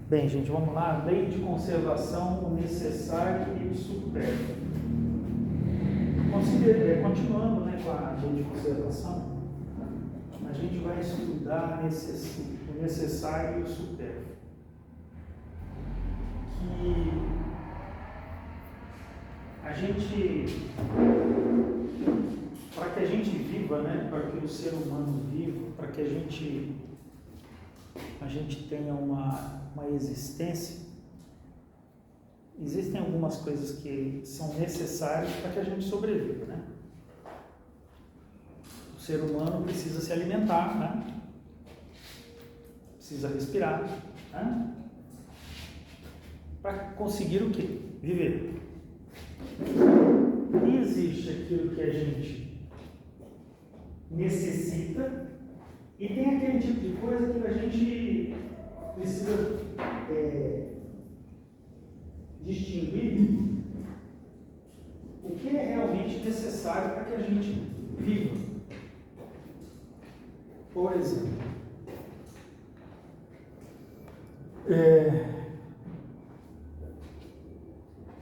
Bem, gente, vamos lá. Lei de conservação, o necessário e o supérfluo. Continuando, né, com a lei de conservação, a gente vai estudar o necessário e o supérfluo. Que a gente, para que a gente viva, né, para que o ser humano viva, para que a gente tenha uma existência, existem algumas coisas que são necessárias para que a gente sobreviva, né? O ser humano precisa se alimentar, né? Precisa respirar, né? Para conseguir o quê? Viver. E existe aquilo que a gente necessita e tem aquele tipo de coisa que a gente precisa distinguir o que é realmente necessário para que a gente viva. Por exemplo,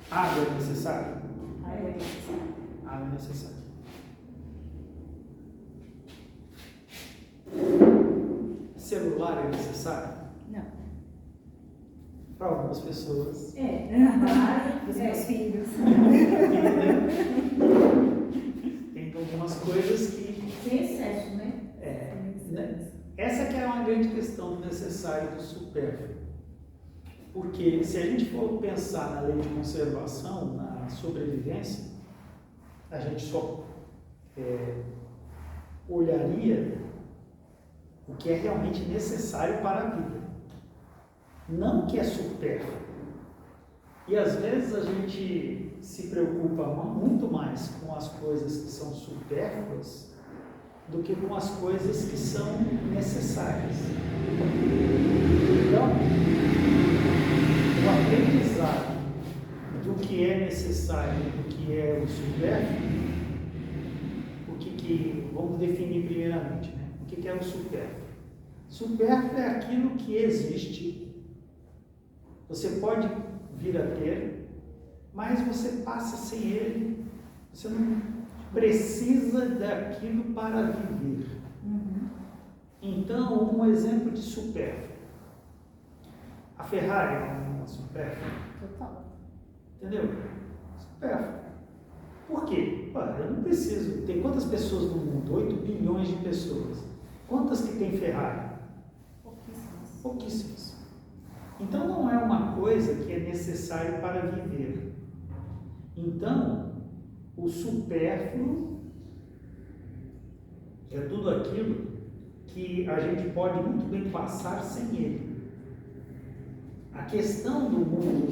água é necessária? Água é necessária. Água é necessária. Celular é necessário? Não. Para algumas pessoas. Dos meus filhos. Tem algumas coisas que... Sem excesso, né? Né? Essa que é uma grande questão do necessário e do supérfluo. Porque se a gente for pensar na lei de conservação, na sobrevivência, a gente só olharia o que é realmente necessário para a vida, não o que é supérfluo. E às vezes a gente se preocupa muito mais com as coisas que são supérfluas do que com as coisas que são necessárias. Então, o aprendizado do que é necessário e do que é o supérfluo, vamos definir primeiramente, né? O que é o supérfluo? Supérfluo é aquilo que existe, você pode vir a ter, mas você passa sem ele, você não precisa daquilo para viver. Então, um exemplo de supérfluo. A Ferrari é uma supérflua. Total. Entendeu? Supérfluo. Por quê? Eu não preciso. Tem quantas pessoas no mundo? 8 bilhões de pessoas. Quantas que tem Ferrari? Pouquíssimas. Pouquíssimas. Então, não é uma coisa que é necessária para viver. Então, o supérfluo é tudo aquilo que a gente pode muito bem passar sem ele. A questão do mundo,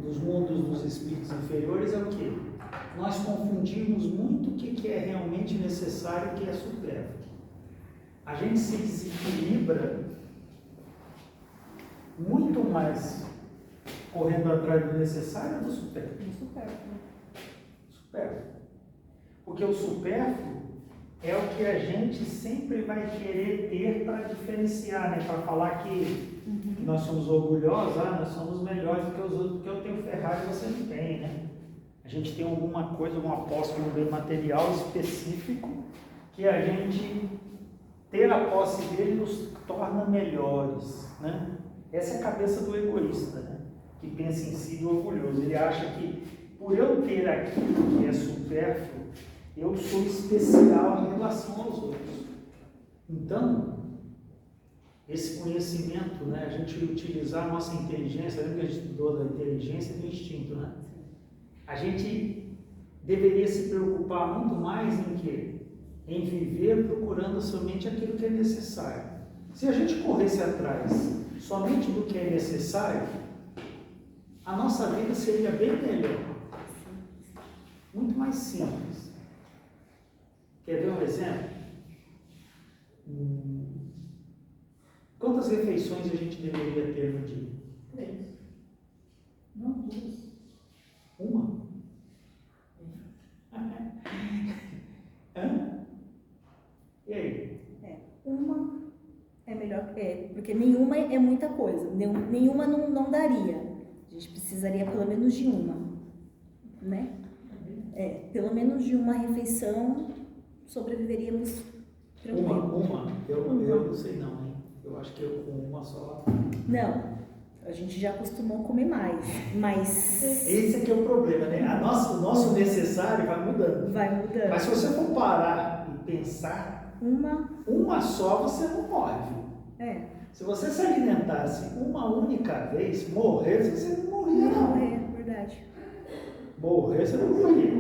dos mundos dos espíritos inferiores é o quê? Nós confundimos muito o que é realmente necessário e o que é supérfluo. A gente se desequilibra muito mais correndo atrás do necessário ou do supérfluo? Supérfluo. Porque o supérfluo é o que a gente sempre vai querer ter para diferenciar, né? Para falar que nós somos orgulhosos, nós somos melhores do que os outros, porque eu tenho Ferrari e você não tem, né? A gente tem alguma coisa, uma aposta no bem material específico que a gente ter a posse dele nos torna melhores, né? Essa é a cabeça do egoísta, né? Que pensa em si do orgulhoso. Ele acha que por eu ter aquilo que é supérfluo, eu sou especial em relação aos outros. Então, esse conhecimento, né, a gente utilizar a nossa inteligência, lembra que a gente estudou da inteligência e do instinto, né? A gente deveria se preocupar muito mais em quê? Em viver procurando somente aquilo que é necessário. Se a gente corresse atrás somente do que é necessário, a nossa vida seria bem melhor. Muito mais simples. Quer ver um exemplo? Quantas refeições a gente deveria ter no dia? 3. Não, 2. Uma? Hã? E aí? Uma é melhor que porque nenhuma é muita coisa, nenhuma não daria. A gente precisaria pelo menos de uma, né? Pelo menos de uma refeição sobreviveríamos tranquilo. Uma? Eu não sei não, hein? Eu acho que eu com uma só. Não, a gente já acostumou a comer mais, mas Esse aqui é o problema, né? O nosso necessário vai mudando. vai mudando. Mas se você for parar e pensar, uma só você não morre. Se você se alimentasse uma única vez, morrer, você não morria, não. É verdade. Morrer, você não morria.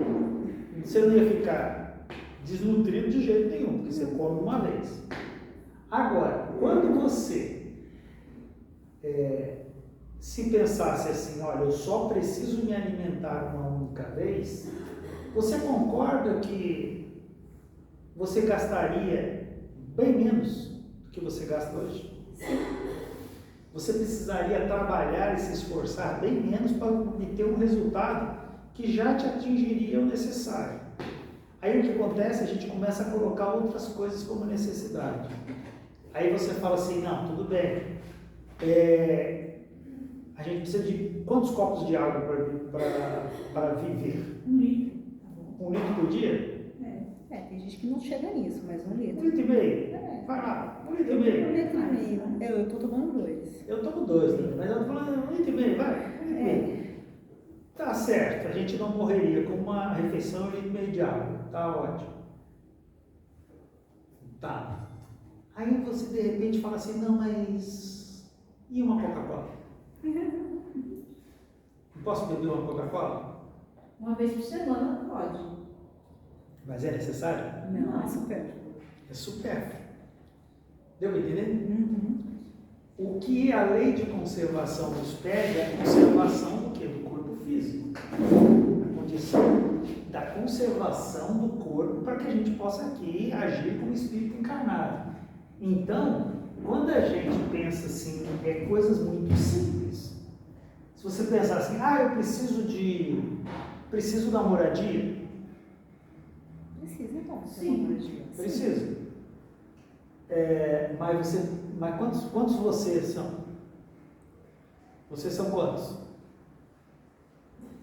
Você não ia ficar desnutrido de jeito nenhum, porque você come uma vez. Agora, quando você se pensasse assim, olha, eu só preciso me alimentar uma única vez, você concorda que você gastaria bem menos do que você gasta hoje? Você precisaria trabalhar e se esforçar bem menos para obter um resultado que já te atingiria o necessário. Aí o que acontece? A gente começa a colocar outras coisas como necessidade. Aí você fala assim, não, tudo bem. A gente precisa de quantos copos de água para viver? 1 litro. 1 litro por dia? Tem gente que não chega nisso, mas 1 litro. 1,5 litro? Vai lá, 1,5 litro. 1,5 litro. Eu tô tomando 2. Eu tomo 2, né? Mas eu tô falando 1,5 litro, vai, 1,5 litro. Tá certo, a gente não morreria com uma refeição e 1,5 litro de água. Tá ótimo. Tá. Aí você de repente fala assim, não, mas e uma Coca-Cola? Não posso beber uma Coca-Cola? Uma vez por semana pode. Mas é necessário? Não, é supérfluo. É supérfluo. Deu para entender? Uhum. O que a lei de conservação nos pede é a conservação do quê? Do corpo físico. A condição da conservação do corpo para que a gente possa aqui agir como espírito encarnado. Então, quando a gente pensa assim, coisas muito simples. Se você pensar assim, eu preciso da moradia. Precisa, então. Sim. Precisa. Mas quantos vocês são? Vocês são quantos?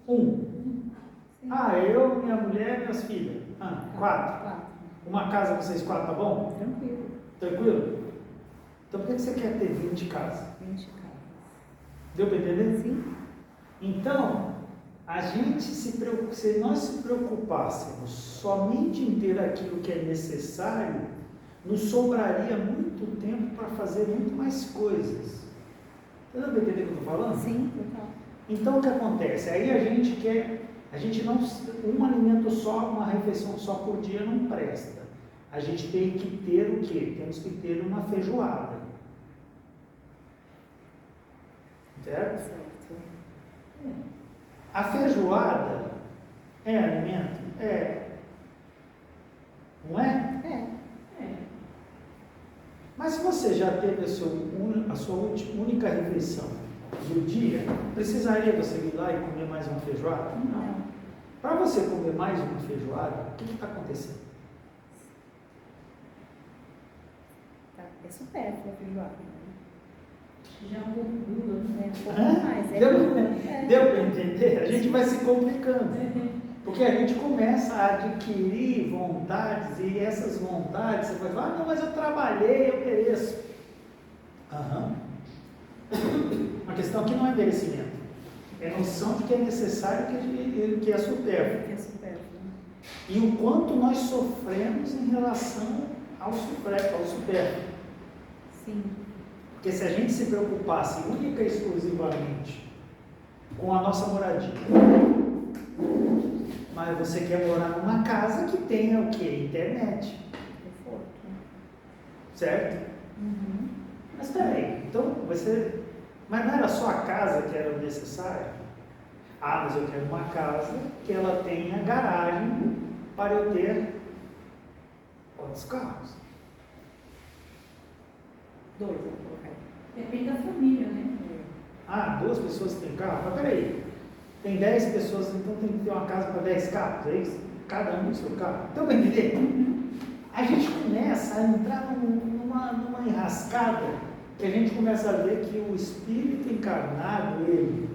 1. Eu, minha mulher e minhas filhas. 4. Uma casa vocês 4, tá bom? Tranquilo. Tranquilo? Então por que você quer ter 20 casas? 20 casas. Deu para entender? Sim. Então, se nós se preocupássemos somente em ter aquilo que é necessário, nos sobraria muito tempo para fazer muito mais coisas. Você dá para entender o que eu estou falando? Sim, total. Então o que acontece? Aí a gente não, um alimento só, uma refeição só por dia não presta. A gente tem que ter o quê? Temos que ter uma feijoada. Certo? A feijoada é alimento? Não é? Mas se você já teve a sua única refeição do dia, precisaria você ir lá e comer mais uma feijoada? Não. Para você comer mais uma feijoada, o que está acontecendo? É supérfluo a feijoada. Já um pouco duro, né? Um pouco mais. Deu para entender? A gente vai se complicando. Porque a gente começa a adquirir vontades, e essas vontades, você vai falar, não, mas eu trabalhei, eu mereço. A questão aqui não é merecimento, é noção de que é necessário, que é supérfluo. Que é supérfluo. E o quanto nós sofremos em relação ao supérfluo. Sim. Porque se a gente se preocupasse única e exclusivamente com a nossa moradia, mas você quer morar numa casa que tenha o quê? Internet. Conforto. Certo? Uhum. Mas peraí, então mas não era só a casa que era o necessário? Mas eu quero uma casa que ela tenha garagem para eu ter quantos carros? 2, vou colocar aí. Depende da família, né? 2 pessoas têm carro? Mas peraí, tem 10 pessoas, então tem que ter uma casa para 10 carros, é isso? Cada um com seu carro. Então, para entender? A gente começa a entrar numa enrascada que a gente começa a ver que o espírito encarnado, ele,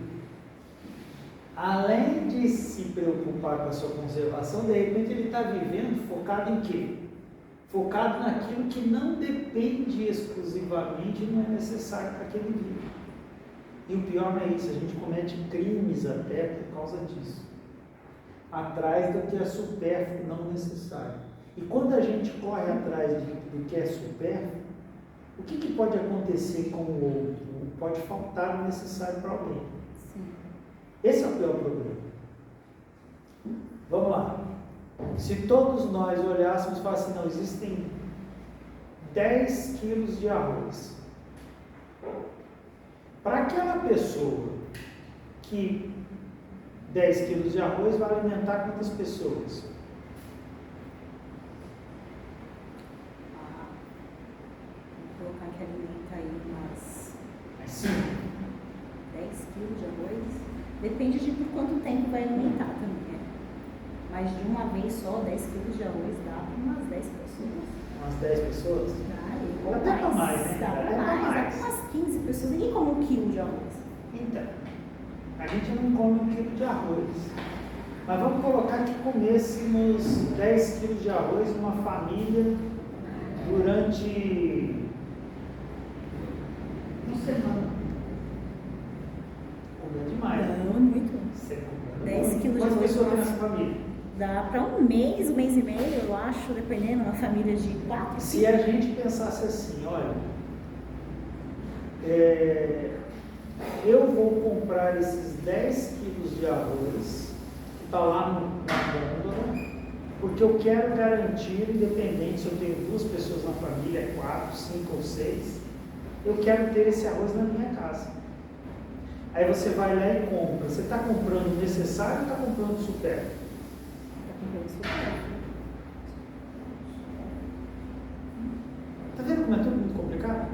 além de se preocupar com a sua conservação, de repente ele está vivendo focado em quê? Focado naquilo que não depende exclusivamente e não é necessário para que ele viva. E o pior não é isso, a gente comete crimes até por causa disso. Atrás do que é supérfluo, não necessário. E quando a gente corre atrás do que é supérfluo, o que pode acontecer com o outro? Pode faltar o necessário para alguém. Sim. Esse é o pior problema. Vamos lá. Se todos nós olhássemos e falássemos, não, existem 10 quilos de arroz. Para aquela pessoa que 10 quilos de arroz vai alimentar quantas pessoas? Vou colocar que alimenta aí umas 5. 10 quilos de arroz. Depende de por quanto tempo vai alimentar também, né? Mas de uma vez só, 10 quilos de arroz dá para umas 10 pessoas. Umas 10 pessoas? Dá, Até para mais, né? Dá Até para pra mais, dá mais. para umas 15 pessoas. Ninguém come 1 quilo de arroz. Então, a gente não come 1 quilo de arroz. Mas vamos colocar que comêssemos 10 quilos de arroz numa família durante uma semana. Comendo demais, né? Não, muito. Você comendo 10 muito. quilos de Quantas arroz pessoas tem numa- nessa família? Dá para um mês e meio, eu acho, dependendo, uma família de 4. Se a gente pensasse assim, olha, eu vou comprar esses 10 quilos de arroz, que está lá na gôndola, porque eu quero garantir, independente se eu tenho 2 pessoas na família, 4, 5 ou 6, eu quero ter esse arroz na minha casa. Aí você vai lá e compra. Você está comprando o necessário ou está comprando o supérfluo? Está vendo como é tudo muito complicado?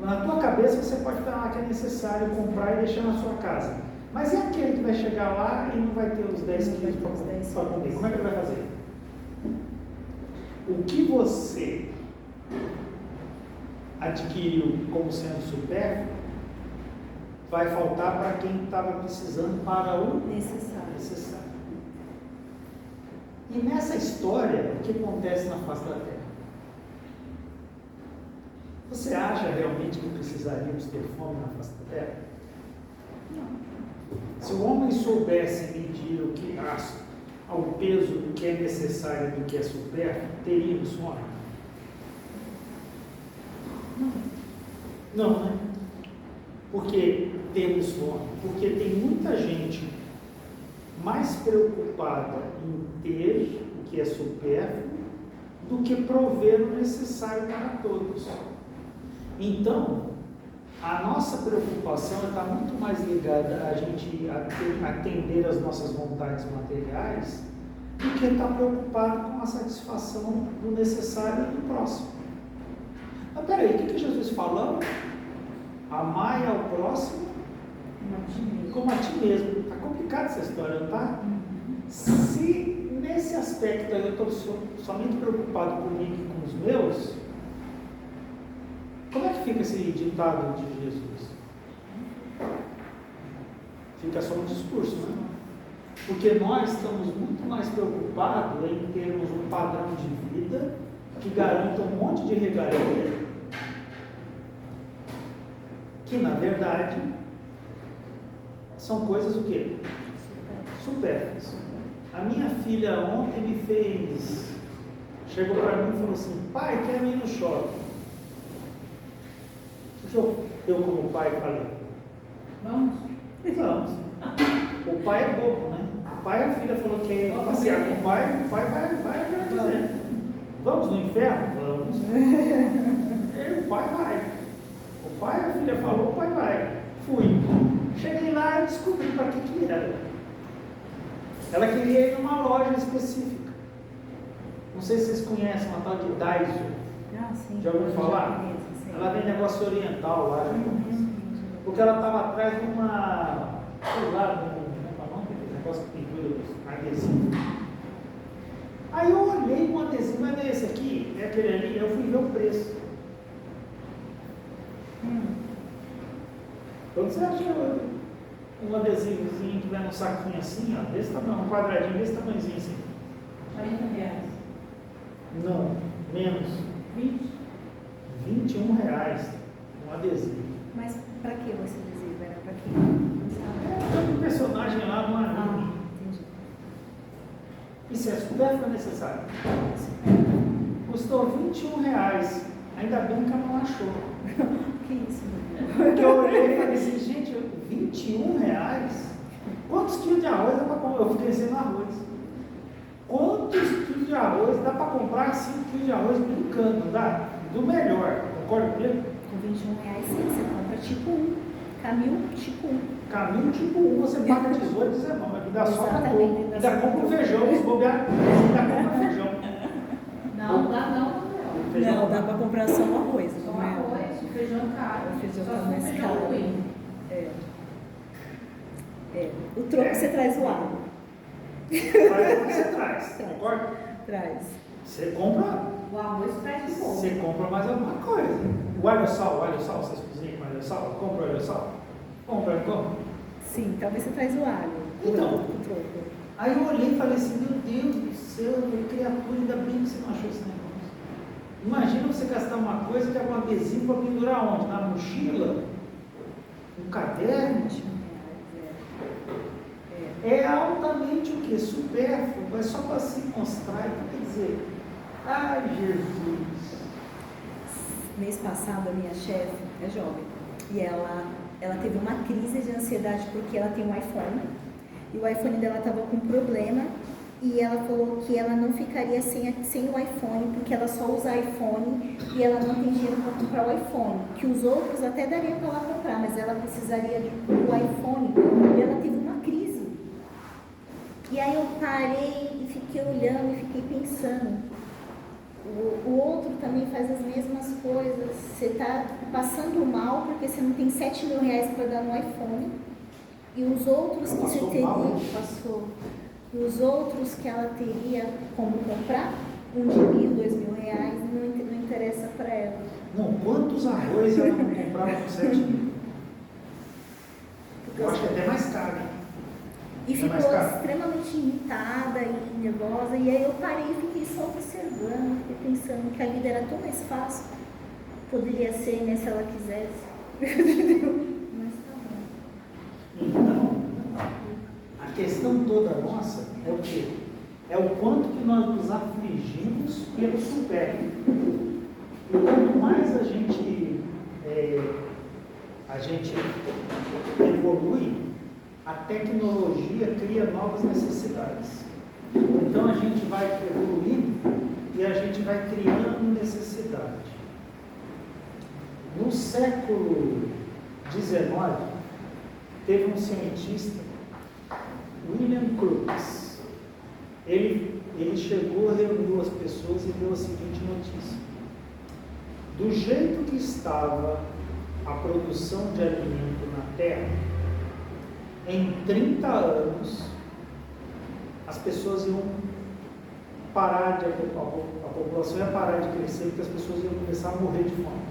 Na tua cabeça você pode falar que é necessário comprar e deixar na sua casa. Mas e aquele que vai chegar lá e não vai ter os 10 quilos para comer? Como é que ele vai fazer? O que você adquiriu como sendo supérfluo vai faltar para quem estava precisando para o necessário. E nessa história, o que acontece na face da Terra? Você acha realmente que precisaríamos ter fome na face da Terra? Não. Se o homem soubesse medir o que ao peso do que é necessário e do que é supérfluo, teríamos fome? Não, né? Porque temos fome. Porque tem muita gente mais preocupada em ter o que é supérfluo do que prover o necessário para todos. Então, a nossa preocupação está muito mais ligada a gente atender às nossas vontades materiais do que estar preocupado com a satisfação do necessário do próximo. Mas peraí, o que Jesus falou? Amai ao próximo como a ti mesmo. Está complicada essa história, não está? Se nesse aspecto eu estou somente preocupado comigo e com os meus, como é que fica esse ditado de Jesus? Fica só um discurso, né? Porque nós estamos muito mais preocupados em termos um padrão de vida que garanta um monte de regalia, que na verdade são coisas o quê? Supérfluas. A minha filha ontem me fez, chegou para mim e falou assim: pai, quero ir no shopping. Eu como pai falei: vamos. O pai é bobo, né? O pai, a filha falou que ia passear com o pai vai dizer: vamos no inferno? Vamos. O pai vai. O pai, a filha falou, o pai vai. Fui. Cheguei lá e descobri para que era. Ela queria ir numa loja específica. Não sei se vocês conhecem uma tal de Daiso. Sim. Já ouviu falar? Ela vem negócio oriental lá. Porque ela estava atrás de uma, sei lá, um negócio que pendura adesivo. Aí eu olhei um adesivo, mas é esse aqui, é aquele ali, eu fui ver o preço. Quando você acha um adesivozinho que vai num saquinho assim, ó, desse tamanho, um quadradinho desse tamanhozinho assim? R$40. Não, menos. 20. R$21 um adesivo. Mas pra que você adesivo? Era pra quê? Tem um personagem lá no anime. Entendi. Isso é supérfluo necessário. Custou R$21. Ainda bem que ela não achou. Que isso, Porque eu olhei e falei assim, gente, R$21? Quantos quilos de arroz dá para comprar? Eu fiquei sem arroz. Quantos quilos de arroz dá para comprar 5 quilos de arroz brincando, dá? Do melhor, concorda comigo? Com R$21 sim, você compra tipo 1. Camil tipo 1. Caminho tipo 1, você paga 18, 19, mas dá só para Exatamente, pouco. dá Ainda só compra o pra feijão, os bobear, ainda compra feijão. Não, dá não. Feijão. Não, dá pra comprar só o arroz, Só não é? arroz, o feijão caro. O feijão Só tá se for mais feijão caro. ruim. O troco você traz o alho. Mas o que você traz, concorda? Traz. Você compra, O arroz traz um pouco. você compra mais alguma coisa. O alho sal, vocês cozinham com alho sal? Compra o alho sal? Compra, não compra? Sim, talvez você traz o alho. Então. O troco. Aí eu olhei e falei assim, meu Deus do céu, criatura, ainda bem que você não achou esse negócio. Imagina você gastar uma coisa que é um adesivo para pendurar onde? Na mochila? No caderno? É altamente o quê? Supérfluo, é só para se mostrar, então quer dizer, ai Jesus. Mês passado, a minha chefe é jovem e ela teve uma crise de ansiedade porque ela tem um iPhone e o iPhone dela estava com problema e ela falou que ela não ficaria sem o iPhone porque ela só usa iPhone e ela não tem dinheiro para comprar o iPhone, que os outros até daria para ela comprar, mas ela precisaria do iPhone e ela teve uma crise. E aí eu parei e fiquei olhando e fiquei pensando. O outro também faz as mesmas coisas. Você está passando mal porque você não tem R$7.000 para dar no iPhone. E os outros que você Passou teria. mal, né? Passou. E os outros que ela teria como comprar, um de R$1.000, R$2.000, não interessa para ela. Não, quantos arroz ela não comprava com 7 mil? Eu acho que é até mais caro. E É ficou mais caro? extremamente irritada e nervosa. E aí eu parei e fiquei só observando, fiquei pensando que a vida era tão mais fácil. Poderia ser, né, se ela quisesse. Mas tá bom. Então, a questão toda nossa é o quê? É o quanto que nós nos afligimos pelo supérfluo. E quanto mais a gente evolui, a tecnologia cria novas necessidades. Então a gente vai evoluindo e a gente vai criando necessidade. No século XIX, teve um cientista, William Crookes. Ele chegou, reuniu as pessoas e deu a seguinte notícia: do jeito que estava a produção de alimento na Terra, em 30 anos, as pessoas iam parar a população ia parar de crescer porque as pessoas iam começar a morrer de fome.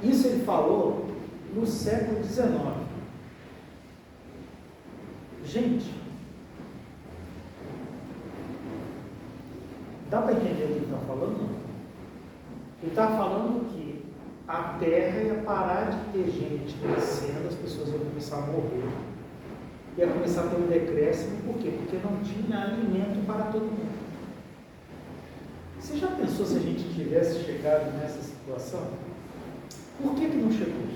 Isso ele falou no século XIX. Gente, dá para entender o que ele está falando? Ele está falando que a Terra ia parar de ter gente crescendo, as pessoas iam começar a morrer, ia começar a ter um decréscimo. Por quê? Porque não tinha alimento para todo mundo. Você já pensou se a gente tivesse chegado nessa situação? Por que não chegou?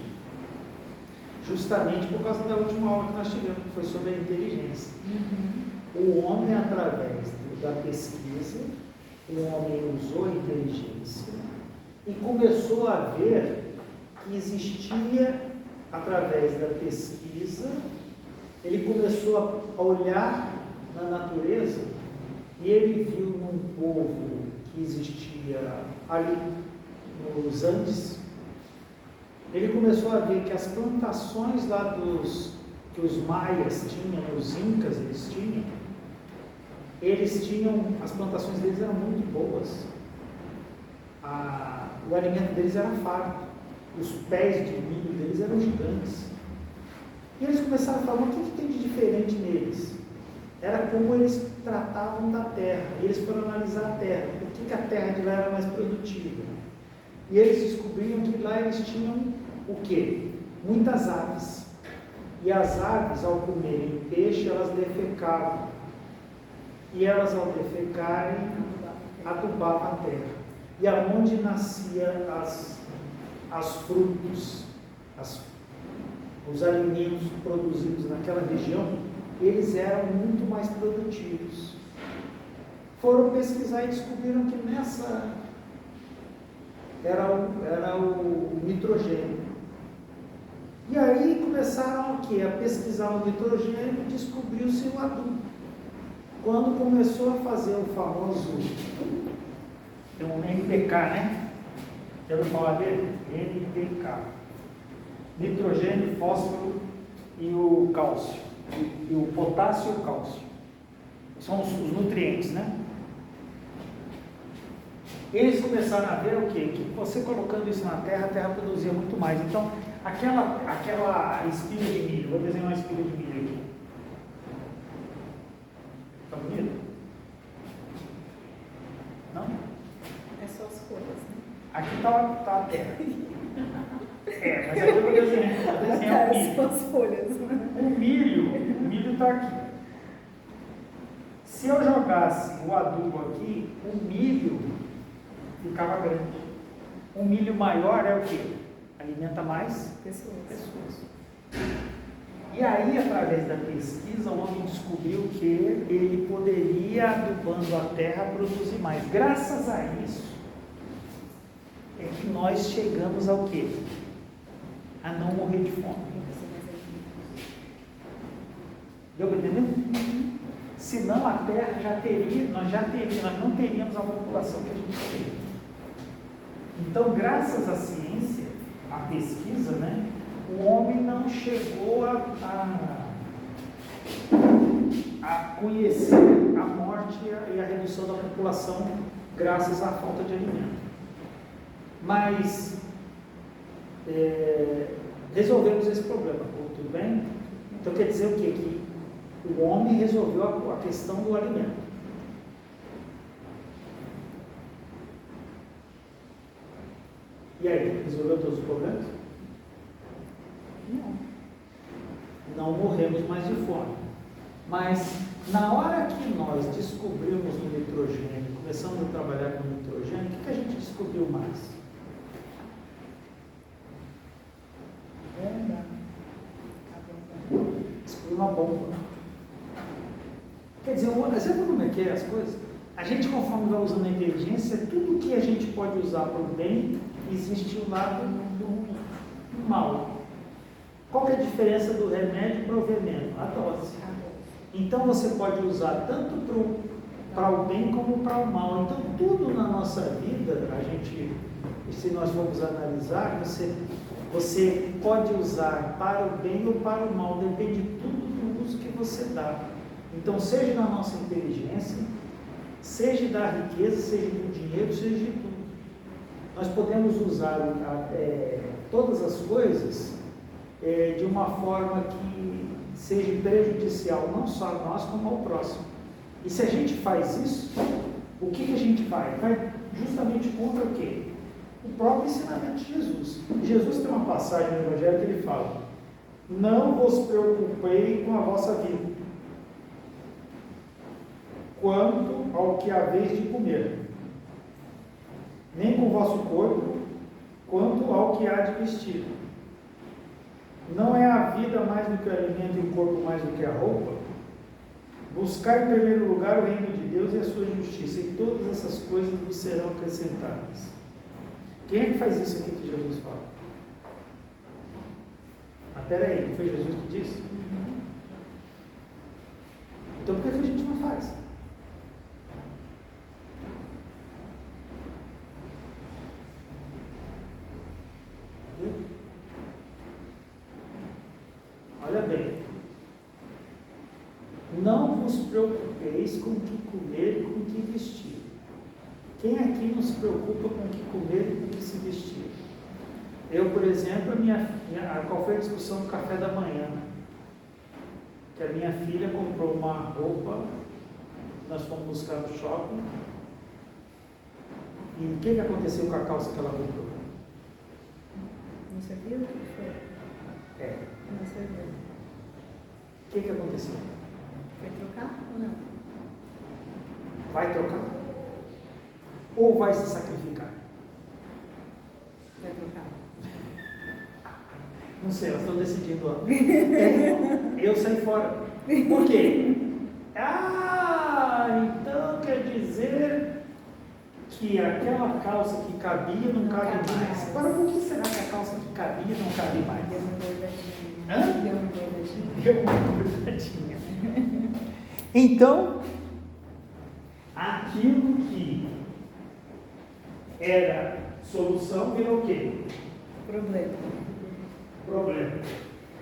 Justamente por causa da última aula que nós tivemos, que foi sobre a inteligência. O homem, através da pesquisa, o homem usou a inteligência e começou a ver que existia, através da pesquisa, ele começou a olhar na natureza e ele viu num povo que existia ali nos Andes. Ele começou a ver que as plantações lá que os maias tinham, os incas eles tinham, as plantações deles eram muito boas. o alimento deles era farto. Os pés de milho deles eram gigantes. E eles começaram a falar, mas o que tem de diferente neles? Era como eles tratavam da terra. Eles foram analisar a terra. Por que a terra de lá era mais produtiva? E eles descobriram que lá eles tinham o quê? Muitas aves. E as aves, ao comerem peixe, elas defecavam. E elas, ao defecarem, adubavam a terra. E aonde nascia as frutos, os alimentos produzidos naquela região, eles eram muito mais produtivos. Foram pesquisar e descobriram que nessa era o nitrogênio. E aí começaram a pesquisar o nitrogênio e descobriu-se o adubo. Quando começou a fazer o famoso, tem um NPK, né? Já ouviu falar dele? NPK. Nitrogênio, fósforo e o cálcio. E o potássio e o cálcio. São os nutrientes, né? Eles começaram a ver o quê? Que você colocando isso na terra, a terra produzia muito mais. Então, aquela espiga de milho, vou desenhar uma espiga de milho aqui. Está bonito? Não? É só as folhas, né? Aqui está a terra. Mas aí eu vou desenhar o milho. São as folhas. O milho está aqui. Se eu jogasse o adubo aqui, o milho ficava grande. Um milho maior é o quê? Alimenta mais pessoas. E aí, através da pesquisa, o homem descobriu que ele poderia, adubando a terra, produzir mais. Graças a isso, é que nós chegamos ao quê? A não morrer de fome. Deu para entender? Senão a terra nós não teríamos a população que a gente tem. Então, graças à ciência, à pesquisa, né, o homem não chegou a conhecer a morte e a redução da população graças à falta de alimento. Mas resolvemos esse problema, tudo bem? Então quer dizer o quê? Que o homem resolveu a questão do alimento. E aí, resolveu todos os problemas? Não morremos mais de fome. Mas na hora que nós descobrimos o nitrogênio, começamos a trabalhar com o nitrogênio, o que a gente descobriu mais? Descobriu uma bomba. Quer dizer, sabe como é que é as coisas? A gente, conforme vai usando a inteligência, tudo que a gente pode usar para o bem, existe o lado do mal. Qual que é a diferença do remédio para o veneno? A dose. Então você pode usar tanto para o bem como para o mal. Então tudo na nossa vida, se nós formos analisar, você pode usar para o bem ou para o mal, depende tudo do uso que você dá. Então seja na nossa inteligência, seja da riqueza, seja do dinheiro, seja de tudo. Nós podemos usar todas as coisas de uma forma que seja prejudicial não só a nós, como ao próximo. E se a gente faz isso, o que a gente vai? Vai justamente contra o quê? O próprio ensinamento de Jesus. Jesus tem uma passagem no Evangelho que ele fala: não vos preocupei com a vossa vida, quanto ao que haveis de comer, nem com o vosso corpo, quanto ao que há de vestir. Não é a vida mais do que o alimento e o corpo mais do que a roupa? Buscar em primeiro lugar o reino de Deus e a sua justiça, e todas essas coisas vos serão acrescentadas. Quem é que faz isso aqui que Jesus fala? Mas peraí, não foi Jesus que disse? Então por que a gente não faz? Olha bem, não vos preocupeis com o que comer e com o que vestir. Quem aqui não se preocupa com o que comer e com o que se vestir? Eu, por exemplo, qual foi a discussão do café da manhã? Que a minha filha comprou uma roupa, nós fomos buscar no shopping, e o que aconteceu com a calça que ela comprou? Não serviu? O que foi? É. Não serviu. O que aconteceu? Foi trocar ou não? Vai trocar? Ou vai se sacrificar? Vai trocar. Não sei, elas estão decidindo lá. Eu saí fora. Por quê? Então quer dizer que aquela calça que cabia não cabe mais. Agora, por que será que a calça que cabia não cabe mais? Deu uma engordadinha. Hã? Deu uma engordadinha. Deu uma engordadinha. Então, aquilo que era solução virou o quê? Problema.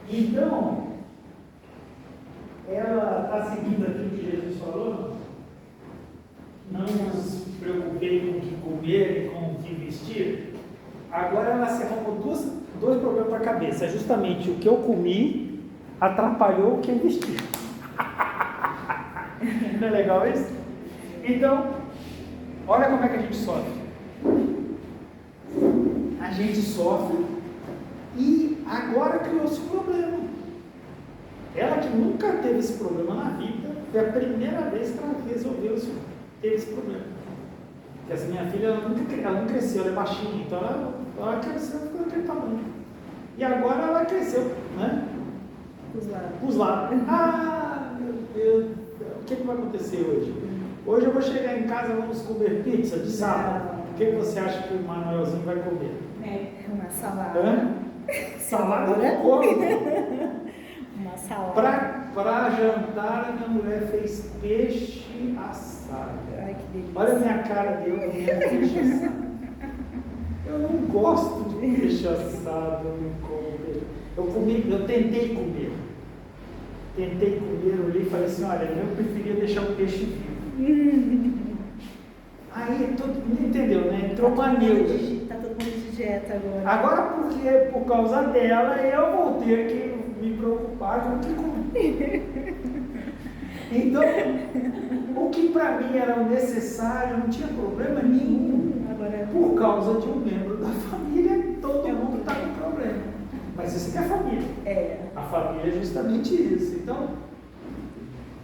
Então, ela está seguindo aquilo que Jesus falou? Não nos preocupei com o que comer e com o que vestir. Agora ela se arrumou dois problemas para a cabeça. Justamente o que eu comi atrapalhou o que eu vesti. Não é legal isso? Então, olha como é que a gente sofre. A gente sofre e agora criou-se um problema. Ela que nunca teve esse problema na vida, foi a primeira vez que ela resolveu ter esse problema. Porque essa minha filha, ela não cresceu, ela é baixinha, então ela cresceu e ficou daquele tamanho. E agora ela cresceu, né? Os lados. Ah, meu Deus do céu, o que vai acontecer hoje? Hoje eu vou chegar em casa, vamos comer pizza de sábado. O que você acha que o Manuelzinho vai comer? Uma salada. Hã? Salada com como? Uma salada. Para jantar, a minha mulher fez peixe assado. Ai, que delícia. Olha a minha cara de eu comendo peixe assado. Eu não gosto de peixe assado, eu não como peixe. Eu tentei comer. Eu olhei e falei assim, olha, eu preferia deixar o peixe vivo. Aí todo mundo entendeu, né? Entrou uma neutra. Tá todo mundo de dieta agora. Agora, porque por causa dela, eu vou ter que me preocupar com o que comer. Então, o que para mim era o necessário, não tinha problema nenhum. Agora, Por causa de um membro da família, todo mundo está com problema. Mas isso que é a família. A família é justamente isso. Então,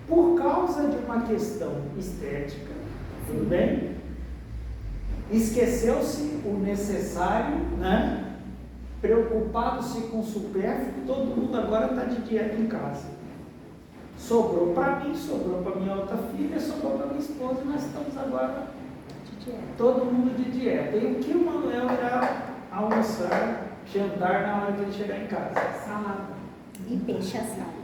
por causa de uma questão estética, tudo bem? Esqueceu-se o necessário, né? Preocupado-se com o supérfluo, todo mundo agora está de dieta em casa. Sobrou para mim, sobrou para minha outra filha, sobrou para minha esposa, e nós estamos agora de dieta. todo mundo de dieta. E o que o Manuel irá almoçar, jantar na hora de ele chegar em casa? Salada. E peixe assado.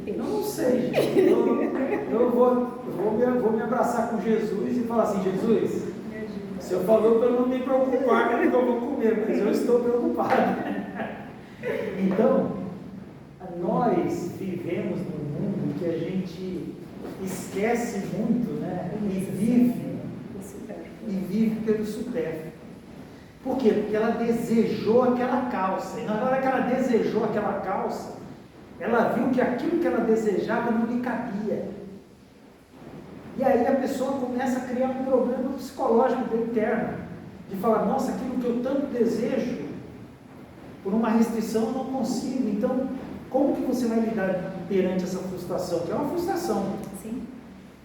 Eu não sei, gente. Eu vou me abraçar com Jesus e falar assim, Jesus, o Senhor falou para eu não me preocupar com o que eu vou comer, mas eu estou preocupado. Então, nós vivemos num mundo que a gente esquece muito, né? E vive pelo supérfluo. Por quê? Porque ela desejou aquela calça. E na hora que ela desejou aquela calça, ela viu que aquilo que ela desejava não lhe cabia. E aí a pessoa começa a criar um problema psicológico interno. De falar, nossa, aquilo que eu tanto desejo, por uma restrição eu não consigo. Então, como que você vai lidar perante essa frustração? Que é uma frustração. Sim.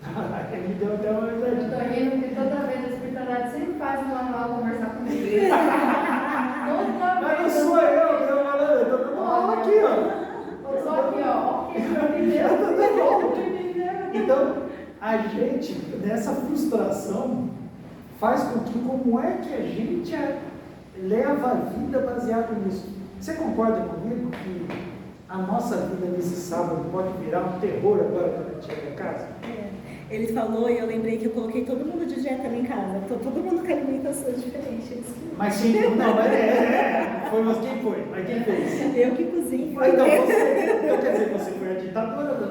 Me deu até uma Eu verdade. tô rindo porque toda vez a espiritualidade sempre faz o Manuel conversar comigo. Toda Mas não vez. sou eu estou dando aula aqui, ó. Eu sou aqui, ó. Ok, entendeu? Então, a gente, nessa frustração, faz com que, como é que a gente leva a vida baseada nisso? Você concorda comigo que a nossa vida nesse sábado pode virar um terror agora quando a gente chega em casa? Ele falou e eu lembrei que eu coloquei todo mundo de dieta lá em casa. Todo mundo com alimentação diferente. Mas sim, não, mas Foi, mas quem foi? Mas quem fez? Eu que cozinho. Então, então quer dizer, você foi a ditadora da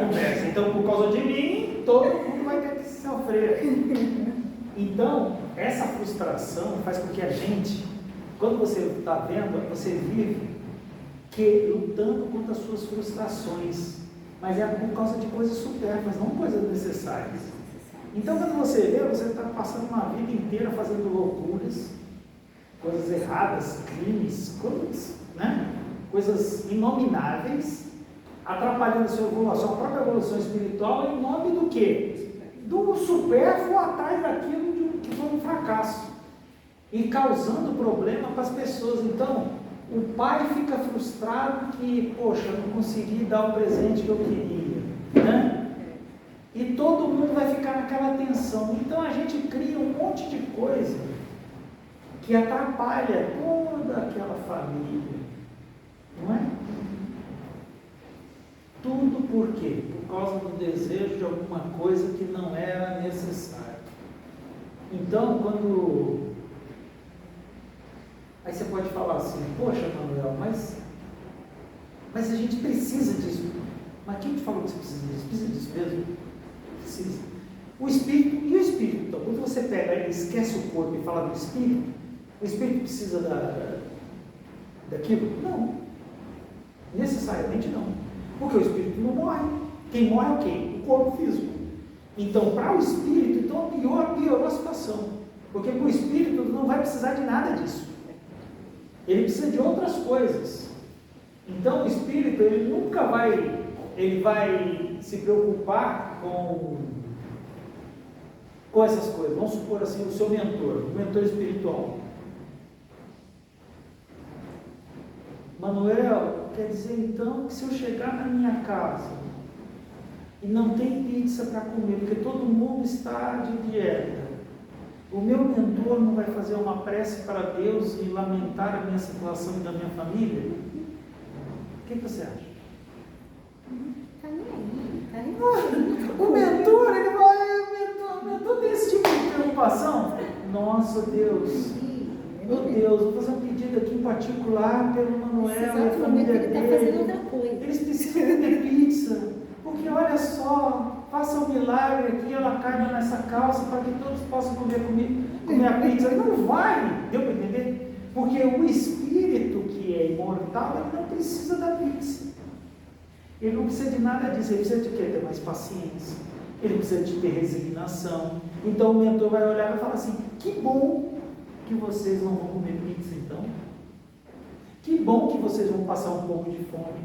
conversa. Então, por causa de mim, todo mundo vai ter que sofrer. Então, essa frustração faz com que a gente, quando você está vendo, você vive lutando contra as suas frustrações. Mas é por causa de coisas supérfluas, não coisas necessárias. Então, quando você vê, você está passando uma vida inteira fazendo loucuras, coisas erradas, crimes, coisas, né? Coisas inomináveis, atrapalhando a sua evolução, a própria evolução espiritual, em nome do quê? Do supérfluo atrás daquilo que foi um fracasso e causando problema para as pessoas. Então, o pai fica frustrado que, poxa, não consegui dar o presente que eu queria, né? E todo mundo vai ficar naquela tensão. Então a gente cria um monte de coisa que atrapalha toda aquela família, não é? Tudo por quê? Por causa do desejo de alguma coisa que não era necessária. Então, aí você pode falar assim, poxa, Manuel, mas a gente precisa disso. Mas quem te falou que você precisa disso? Precisa disso mesmo? Precisa. O espírito, e o espírito? Então, quando você pega e esquece o corpo e fala do espírito, o espírito precisa daquilo? Não. Necessariamente não. Porque o espírito não morre. Quem morre é o quê? O corpo físico. Então, para o espírito, então piorou a situação. Porque para o espírito não vai precisar de nada disso. Ele precisa de outras coisas. Então, o espírito, ele nunca vai se preocupar com essas coisas. Vamos supor assim, o seu mentor, o mentor espiritual. Manuel, quer dizer então que se eu chegar na minha casa e não tem pizza para comer, porque todo mundo está de dieta, o meu mentor não vai fazer uma prece para Deus e lamentar a minha situação e da minha família? O que você acha? Tá nem aí, tá nem O mentor, ele vai, o mentor tem esse tipo de preocupação. Nossa, Deus, meu Deus, vou fazer um pedido aqui em particular pelo Manuel e a família ele está fazendo outra coisa. Eles precisam comer pizza, porque olha só, faça um milagre aqui, ela caiba nessa calça para que todos possam comer a pizza. Não vai, deu para entender? Porque o espírito que é imortal, ele não precisa da pizza. Ele não precisa de nada disso, ele precisa de quê? Ter mais paciência, ele precisa de ter resignação. Então o mentor vai olhar e falar assim, que bom que vocês não vão comer pizza então. Que bom que vocês vão passar um pouco de fome.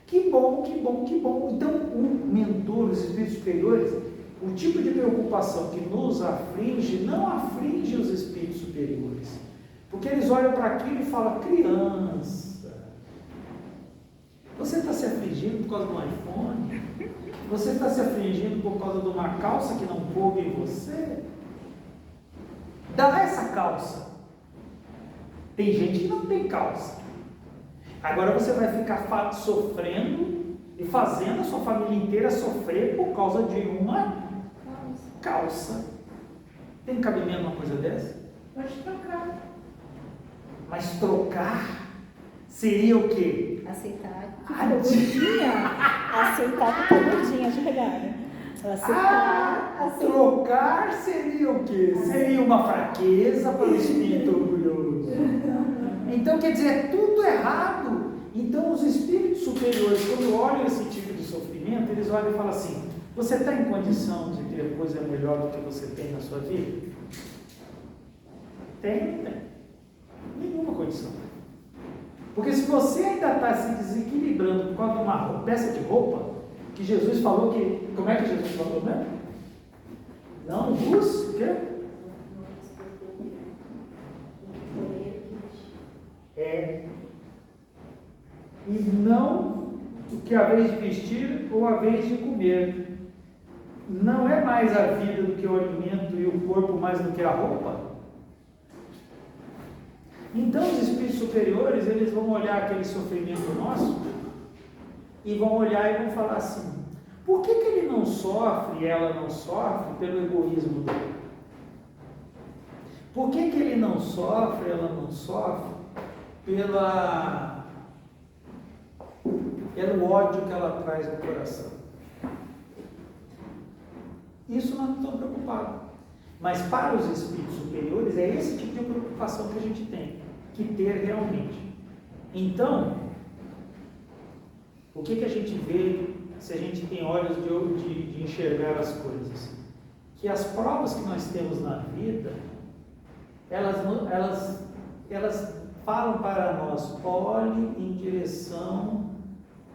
Que bom, que bom, que bom. Então o mentor, os espíritos superiores, o tipo de preocupação que nos aflige, não aflige os espíritos superiores. Porque eles olham para aquilo e falam, criança, você está se afligindo por causa do iPhone? Você está se afligindo por causa de uma calça que não coube em você? Dá essa calça. Tem gente que não tem calça. Agora você vai ficar sofrendo e fazendo a sua família inteira sofrer por causa de uma calça. Tem cabimento uma coisa dessa? Pode trocar. Mas trocar seria o quê? Aceitar que ficou gordinha. Aceitar que ficou gordinha, de verdade. Aceitar. Trocar seria o quê? Seria uma fraqueza para o espírito orgulhoso. Então, quer dizer, é tudo errado. Então, os espíritos superiores, quando olham esse tipo de sofrimento, eles olham e falam assim, você está em condição de ter coisa melhor do que você tem na sua vida? Tem? Nenhuma condição. Porque se você ainda está se desequilibrando por causa de uma peça de roupa, que Jesus falou que... Como é que Jesus falou, né? Não vos... O quê? E não o que a vez de vestir ou a vez de comer. Não é mais a vida do que o alimento e o corpo mais do que a roupa? Então os espíritos superiores, eles vão olhar aquele sofrimento nosso e vão olhar e vão falar assim, por que ele não sofre e ela não sofre pelo egoísmo dele? Por que ele não sofre, ela não sofre? Pelo ódio que ela traz no coração. Isso nós não estamos preocupados. Mas para os espíritos superiores, é esse tipo de preocupação que a gente tem que ter realmente. Então, o que a gente vê se a gente tem olhos de enxergar as coisas? Que as provas que nós temos na vida, elas falam para nós, olhe em direção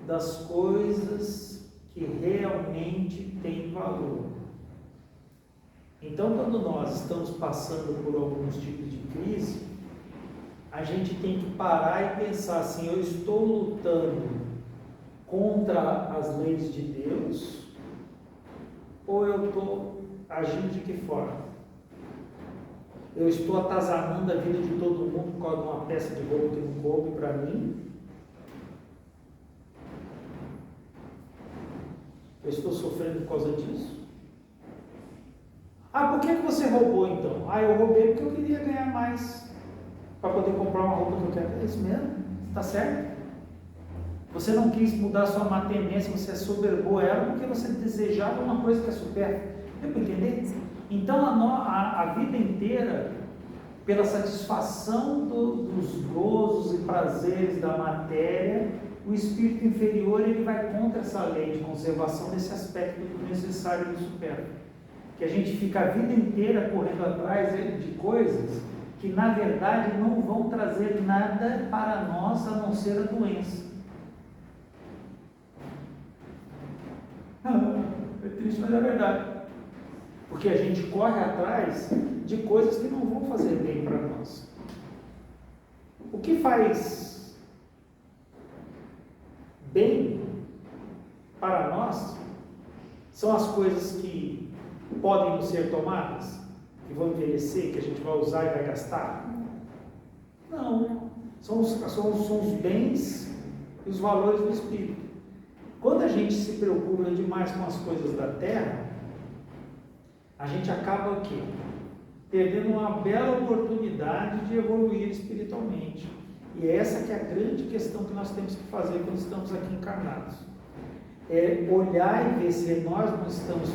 das coisas que realmente têm valor. Então, quando nós estamos passando por alguns tipos de crise, a gente tem que parar e pensar assim, eu estou lutando contra as leis de Deus ou eu estou agindo de que forma? Eu estou atazanando a vida de todo mundo por causa de uma peça de roupa que não coube para mim? Eu estou sofrendo por causa disso? Ah, por que você roubou então? Ah, eu roubei porque eu queria ganhar mais para poder comprar uma roupa que eu quero. É isso mesmo? Está certo? Você não quis mudar sua má tendência, você assoberbou ela porque você desejava uma coisa que é supérflua. Deu para entender? Então a vida inteira, pela satisfação dos gozos e prazeres da matéria, o espírito inferior ele vai contra essa lei de conservação desse aspecto do necessário e do supérfluo. Que a gente fica a vida inteira correndo atrás de coisas que na verdade não vão trazer nada para nós a não ser a doença. É triste, mas é verdade. Porque a gente corre atrás de coisas que não vão fazer bem para nós. O que faz bem para nós são as coisas que podem ser tomadas, que vão envelhecer, que a gente vai usar e vai gastar? Não. São os bens e os valores do espírito. Quando a gente se preocupa demais com as coisas da terra, a gente acaba o quê? Perdendo uma bela oportunidade de evoluir espiritualmente. E é essa que é a grande questão que nós temos que fazer quando estamos aqui encarnados. É olhar e ver se nós não estamos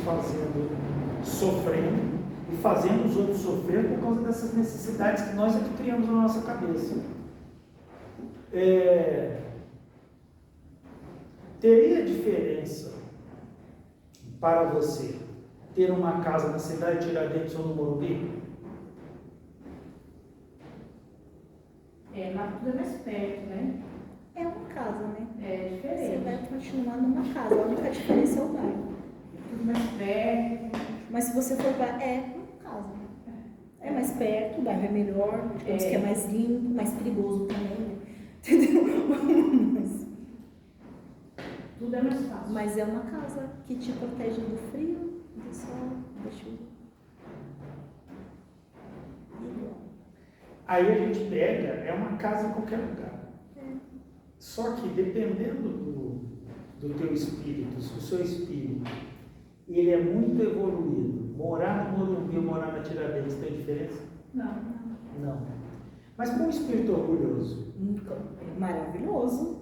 sofrendo e fazendo os outros sofrer por causa dessas necessidades que nós é que criamos na nossa cabeça. Teria diferença para você ter uma casa na cidade de Tiradentes ou no Morumbi? Lá tudo é mais perto, né? É uma casa, né? É Você diferente. vai continuar numa casa, a única diferença é o bairro. Tudo mais perto. Mas se você for para uma casa. É mais perto, o bairro é melhor, digamos que é mais limpo, mais perigoso também, né? Entendeu? Tudo é mais fácil. Mas é uma casa que te protege do frio, do sol, da chuva. Aí a gente pega, é uma casa em qualquer lugar. Só que dependendo do teu espírito, se o seu espírito ele é muito evoluído, morar no Morumbi ou morar na Tiradentes tem diferença? Não. Não. Mas com um espírito orgulhoso? Maravilhoso.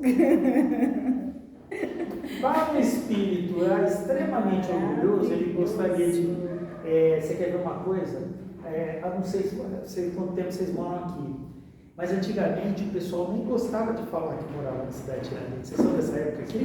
Para um espírito extremamente orgulhoso, ele gostaria de... você quer ver uma coisa? Eu não sei quanto tempo vocês moram aqui, mas antigamente o pessoal nem gostava de falar que morava na cidade de Tiradentes. Vocês são dessa época aqui?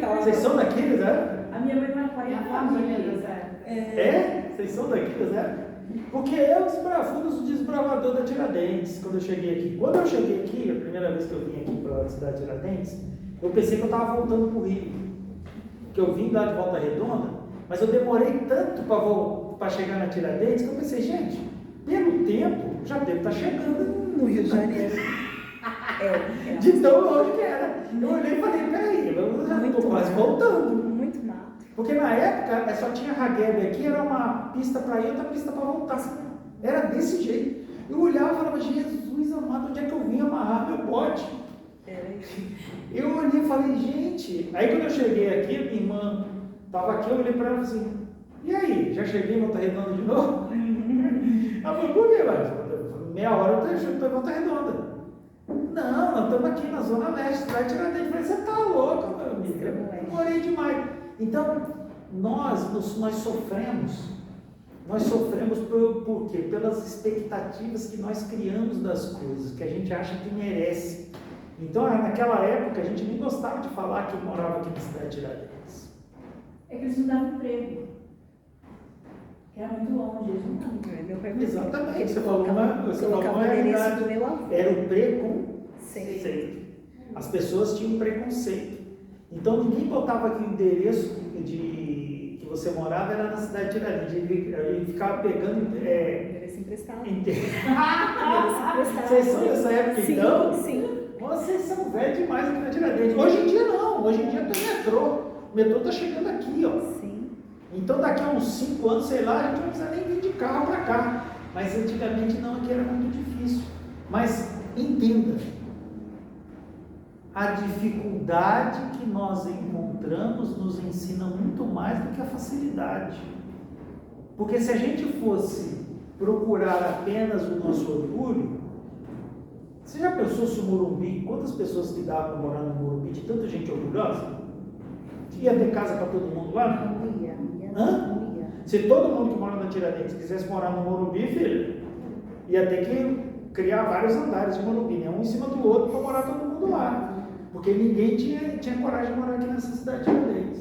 Não? Vocês são daqui, né? A minha mãe não é família dessa época. Vocês são daqui, né? Porque eu fui um desbravador da Tiradentes quando eu cheguei aqui. Quando eu cheguei aqui, a primeira vez que eu vim aqui para a cidade de Tiradentes, eu pensei que eu estava voltando para o Rio. Que eu vim lá de Volta Redonda, mas eu demorei tanto para chegar na Tiradentes que eu pensei, gente, pelo tempo, já devo estar chegando No Rio de Janeiro. de tão longe que era. Eu olhei e falei, peraí, eu já estou quase voltando. Muito mato. Porque na época só tinha Ragueb aqui, era uma pista para ir e outra pista para voltar. Era desse jeito. Eu olhava e falava, Jesus amado, onde é que eu vim amarrar meu bote? Eu olhei e falei, gente. Aí quando eu cheguei aqui, minha irmã estava aqui, eu olhei para ela e falei assim, e aí, já cheguei em Volta Redonda de novo? Ela falou, por quê, mas meia hora eu estou em Volta Redonda. Não, nós estamos aqui na Zona Leste, vai tirar dentro. Você está louco, meu amigo. Eu demorei demais. Então, nós sofremos. Nós sofremos por quê? Pelas expectativas que nós criamos das coisas, que a gente acha que merece. Então, naquela época, a gente nem gostava de falar que morava aqui na cidade de Tiradentes. É que eles não davam emprego. Que era muito longe, eles não davam emprego. Meu pai Exatamente, você falou uma realidade. do meu avô. Era o preconceito. As pessoas tinham preconceito. Então, ninguém botava aqui o endereço que você morava, era na cidade de Tiradentes. Ele ficava pegando... Endereço emprestado. Vocês são dessa época, Sim, então? sim. Vocês são velhos demais aqui na Tiradentes. Hoje em dia não, hoje em dia tem metrô. O metrô está chegando aqui, ó. Sim. Então daqui a uns 5 anos, sei lá, a gente não precisa nem vir de carro para cá. Mas antigamente não, aqui era muito difícil. Mas entenda, a dificuldade que nós encontramos nos ensina muito mais do que a facilidade. Porque se a gente fosse procurar apenas o nosso orgulho, você já pensou se o Morumbi, quantas pessoas que dá para morar no Morumbi, de tanta gente orgulhosa? Ia ter casa para todo mundo lá? Não ia. Hã? Se todo mundo que mora na Tiradentes quisesse morar no Morumbi, filho, ia ter que criar vários andares de Morumbi, né? Um em cima do outro para morar todo mundo lá. Porque ninguém tinha coragem de morar aqui nessa cidade de Tiradentes.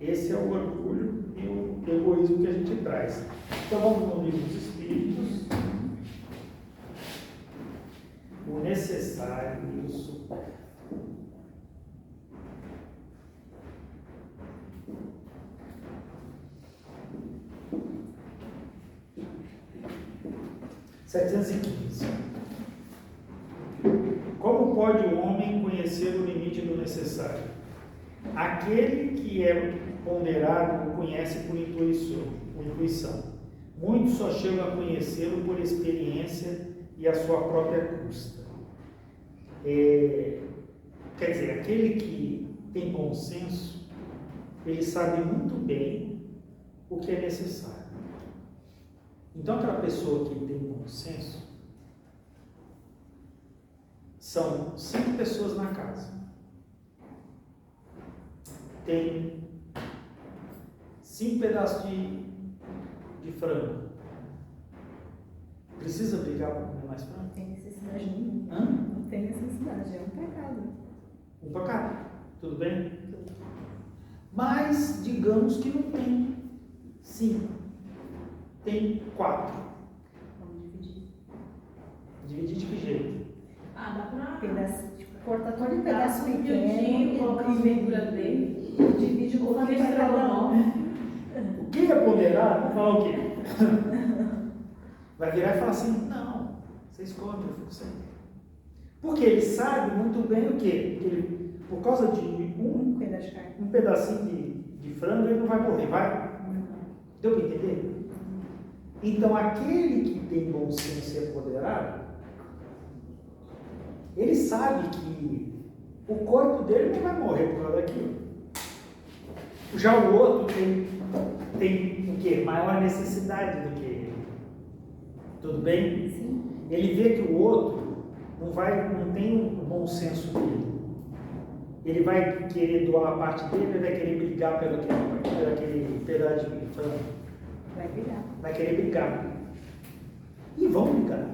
Esse é o orgulho e o egoísmo que a gente traz. Então vamos no livro dos Espíritos. O necessário e o supérfluo. Como pode o homem conhecer o limite do necessário? Aquele que é ponderado o conhece por intuição. Muitos só chegam a conhecê-lo por experiência e a sua própria custa. Quer dizer, aquele que tem bom senso, ele sabe muito bem o que é necessário. Então, aquela pessoa que tem bom senso, são 5 pessoas na casa. Tem 5 pedaços de frango. Precisa brigar para comer mais frango? Não tem necessidade nenhuma. Hã? Não tem necessidade, é um pecado. Um para cada. Tudo bem? Mas, digamos que não tem 5. Tem 4. Vamos dividir. Dividir de que jeito? Ah, dá pra... Pedaço, tipo, corta todo um Pedaço pedaço pequeno, colocar as verduras dele. divide um Vou fazer pouquinho para cada um. estrogonofe. O que é ponderar? Vamos falar o quê? Vai virar e falar assim, não, vocês comem, eu fico sem. Porque ele sabe muito bem o quê? Que ele, por causa de Um pedaço de carne. um pedacinho de frango, ele não vai morrer, vai? Deu para entender? Então, aquele que tem bom senso e é ponderado, ele sabe que o corpo dele não vai morrer por causa daquilo. Já o outro tem o quê? Maior necessidade do que ele. Tudo bem? Sim. Ele vê que o outro não tem o bom senso dele. Ele vai querer doar a parte dele, ele vai querer brigar pelo aquele pedaço de frango. Vai virar. Vai querer brigar. E vão brigar.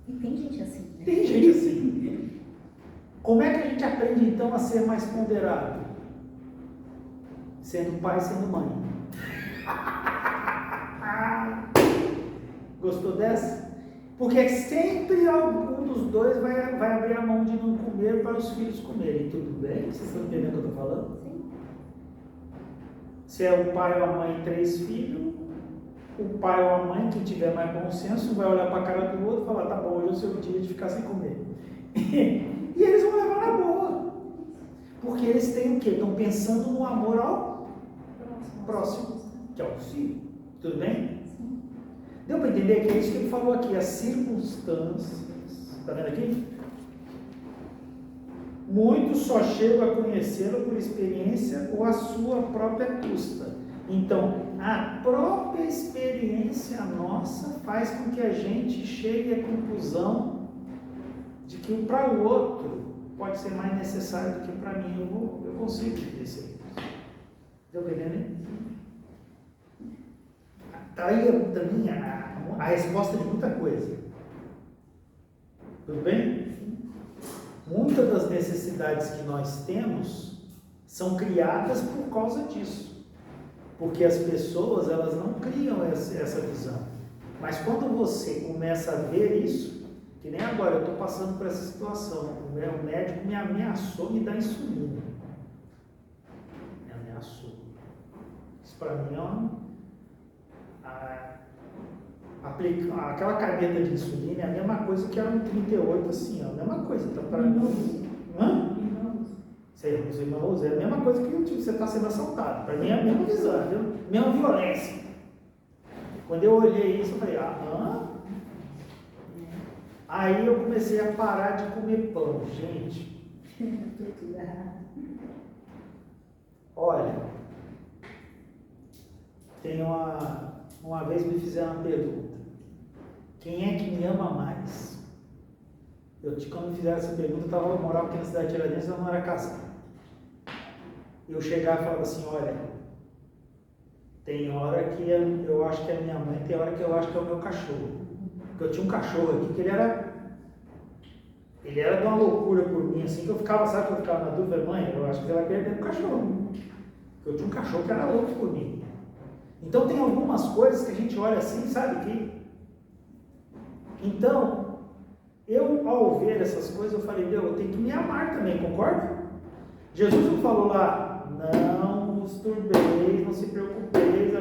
E tem gente assim, né? Tem gente assim. Como é que a gente aprende então a ser mais ponderado? Sendo pai e sendo mãe. Gostou dessa? Porque sempre algum dos dois vai abrir a mão de não comer para os filhos comerem. Tudo bem? Vocês estão entendendo o que eu estou falando? Sim. Se é o pai ou a mãe 3 filhos, o pai ou a mãe, que tiver mais bom senso, vai olhar para a cara do outro e falar, tá bom, hoje é o seu dia de ficar sem comer. E eles vão levar na boa. Porque eles têm o quê? Estão pensando no amor ao próximo, que é o filho. Tudo bem? Sim. Deu para entender que é isso que ele falou aqui, as circunstâncias. Está vendo aqui? Muitos só chegam a conhecê-lo por experiência ou a sua própria custa. Então, a própria própria experiência nossa faz com que a gente chegue à conclusão de que para o outro pode ser mais necessário do que para mim. Eu consigo viver isso aí. Deu para entender? Está aí também a resposta de muita coisa. Tudo bem? Muitas das necessidades que nós temos são criadas por causa disso. Porque as pessoas, elas não criam essa visão. Mas quando você começa a ver isso, que nem agora, eu estou passando por essa situação, o médico me ameaçou me dar insulina. Me ameaçou. Isso para mim aquela caneta de insulina é a mesma coisa que era um 38, assim, ó, a mesma coisa. Então, para mim. Hã? Você não usa, é a mesma coisa que você está sendo assaltado. Para mim é a mesma visão, viu? Mesma violência. Quando eu olhei isso, eu falei, Aí eu comecei a parar de comer pão, gente. Olha, tem uma vez me fizeram uma pergunta: quem é que me ama mais? Quando me fizeram essa pergunta, eu morava aqui na cidade de Tiradentes, eu não era casado. Eu chegava e falava assim: olha, tem hora que eu acho que é minha mãe, tem hora que eu acho que é o meu cachorro. Porque eu tinha um cachorro aqui que ele era de uma loucura por mim, assim, que eu ficava, sabe que eu ficava na dúvida, mãe, eu acho que você vai perder o cachorro. Porque eu tinha um cachorro que era louco por mim. Então tem algumas coisas que a gente olha assim, sabe que... Então, eu ao ver essas coisas, eu falei, eu tenho que me amar também, concorda? Jesus não falou lá, não vos turbeis, não se preocupeis,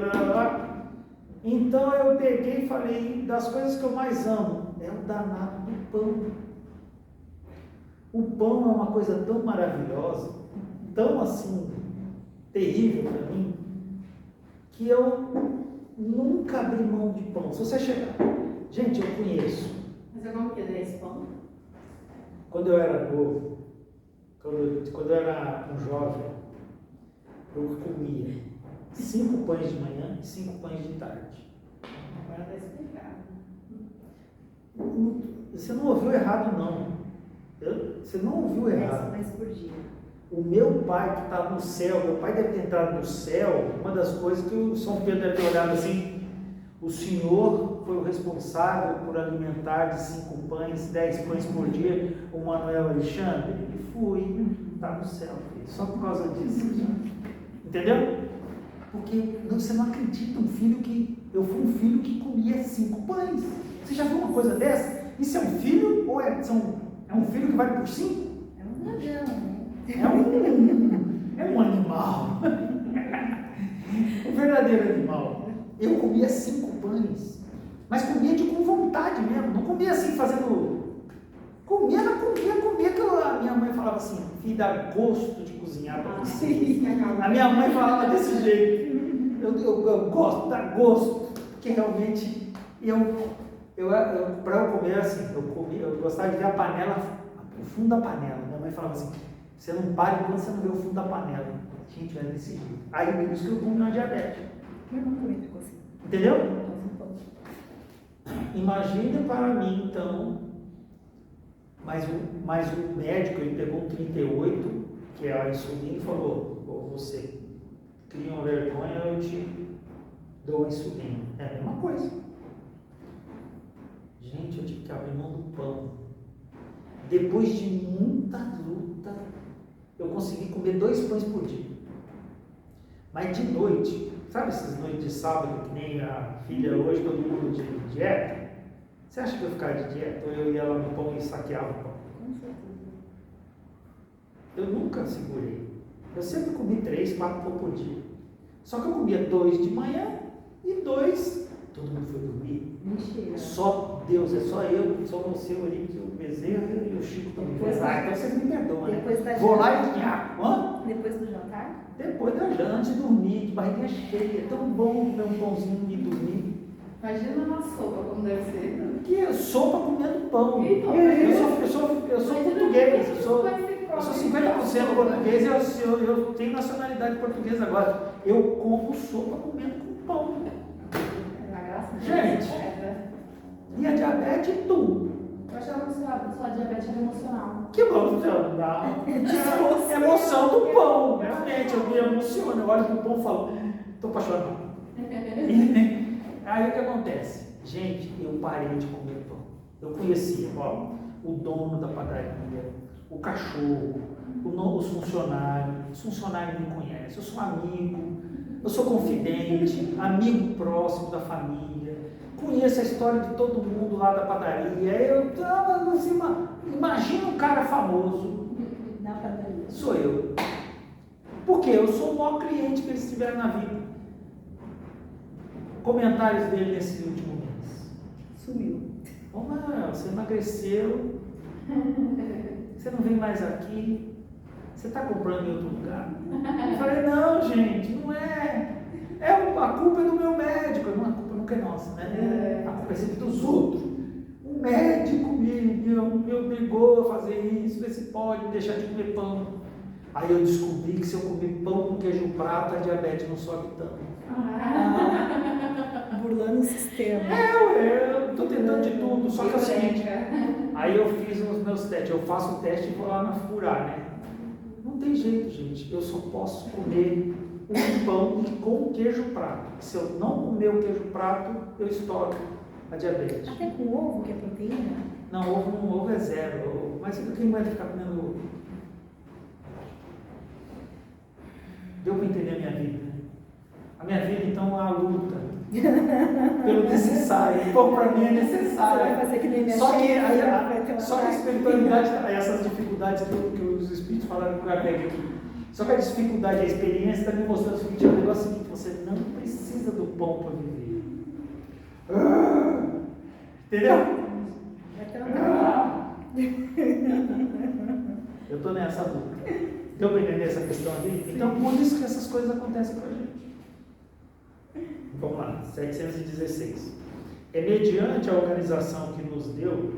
Então eu peguei e falei, das coisas que eu mais amo, é o danado do pão. O pão é uma coisa tão maravilhosa, tão assim, terrível para mim, que eu nunca abri mão de pão. Se você chegar, gente, eu conheço. Mas eu como que é esse pão? Quando eu era novo, quando eu era um jovem, eu comia 5 pães de manhã e 5 pães de tarde. Agora está explicado. Você não ouviu errado, não. Você não ouviu errado. 10 pães por dia. O meu pai que está no céu, meu pai deve ter entrado no céu, uma das coisas que o São Pedro deve ter olhado assim, o Senhor foi o responsável por alimentar de 5 pães, 10 pães por dia o Manuel Alexandre? E fui, está no céu, filho, só por causa disso. Entendeu? Porque você não acredita, eu fui um filho que comia 5 pães. Você já viu uma coisa dessa? Isso é um filho ou é um filho que vale por 5? É um dragão, né? É um animal. Um verdadeiro animal. Eu comia 5 pães, mas comia com vontade mesmo, não comia assim fazendo. Comia que a minha mãe falava assim, filho, dá gosto de cozinhar para você. A minha mãe falava desse jeito. Eu gosto, dá gosto, porque realmente para eu comer assim, eu gostava de ver a panela, o fundo da panela. Minha mãe falava assim, você não para enquanto você não vê o fundo da panela. Gente, era desse jeito. Aí por isso que eu como na diabetes. Meu irmão também ficou assim. Entendeu? Imagina para mim, então, mas o médico, ele pegou um 38, que é a insulina, e falou, você cria uma vergonha, eu te dou a insulina. É a mesma coisa. Gente, eu tive que abrir mão do pão. Depois de muita luta, eu consegui comer 2 pães por dia. Mas de noite, sabe essas noites de sábado, que nem a filha hoje, todo mundo de dieta? Você acha que eu ficava de dieta? Ou eu ia lá no pão e saqueava o pão? Com certeza. Eu nunca segurei. Eu sempre comi 3, 4 pão por dia. Só que eu comia 2 de manhã e 2, todo mundo foi dormir. Mentira. Só Deus, é só eu, só você, o Olímpio, o Bezerra e o Chico também. Então vocês me perdoam, né? Vou lá e Depois do jantar? Depois da janta, antes de dormir, de barriguinha cheia, é tão bom comer um pãozinho e dormir. Imagina uma sopa como deve ser. Que sopa comendo pão. Então, Eu sou português, eu sou 50% português e eu tenho nacionalidade portuguesa agora. Eu como sopa comendo com pão. Gente, e a diabetes, tu? Eu achava que sua diabetes era emocional. Que emoção, não. É emoção do pão, realmente, eu me emociono. Eu olho pro pão e falo, tô apaixonado. Aí o que acontece? Gente, eu parei de comer pão. Eu conhecia, ó, o dono da padaria, o cachorro, os funcionários. Os funcionários me conhecem, eu sou amigo, eu sou confidente, amigo próximo da família, conheço a história de todo mundo lá da padaria. Eu tava assim, imagina um cara famoso. Na padaria. Sou eu. Porque eu sou o maior cliente que eles tiveram na vida. Comentários dele nesse último mês. Sumiu. Ô Manuel, você emagreceu, você não vem mais aqui, você está comprando em outro lugar? Eu falei, não, gente, não é. A culpa é do meu médico. Não, a culpa nunca é nossa, né? A culpa é sempre dos outros. O médico me obrigou a fazer isso, ver se pode deixar de comer pão. Aí eu descobri que se eu comer pão com queijo prato, a diabetes não sobe tanto. Burlando o sistema. Eu estou tentando de tudo, só que é o seguinte, aí eu fiz os meus testes, eu faço o teste e vou lá na furar, né? Não tem jeito, gente, eu só posso comer um pão com queijo prato. Se eu não comer o queijo prato, eu estouro a diabetes. Até com ovo, que é proteína? Não, ovo é zero, mas quem vai ficar comendo ovo? Deu para entender a minha vida, né? A minha vida, então, é a luta pelo necessário. O pão para mim é necessário. Você vai fazer que nem minha Só que chefe, só que a espiritualidade, essas dificuldades que os espíritos falaram com o Gabriel aqui. Só que a dificuldade, a experiência está me mostrando o seguinte: o negócio é o seguinte, você não precisa do pão para viver. Entendeu? Eu estou nessa luta. Deu para entender essa questão ali? Então, por isso que essas coisas acontecem com a gente. Vamos lá, 716. É mediante a organização que nos deu,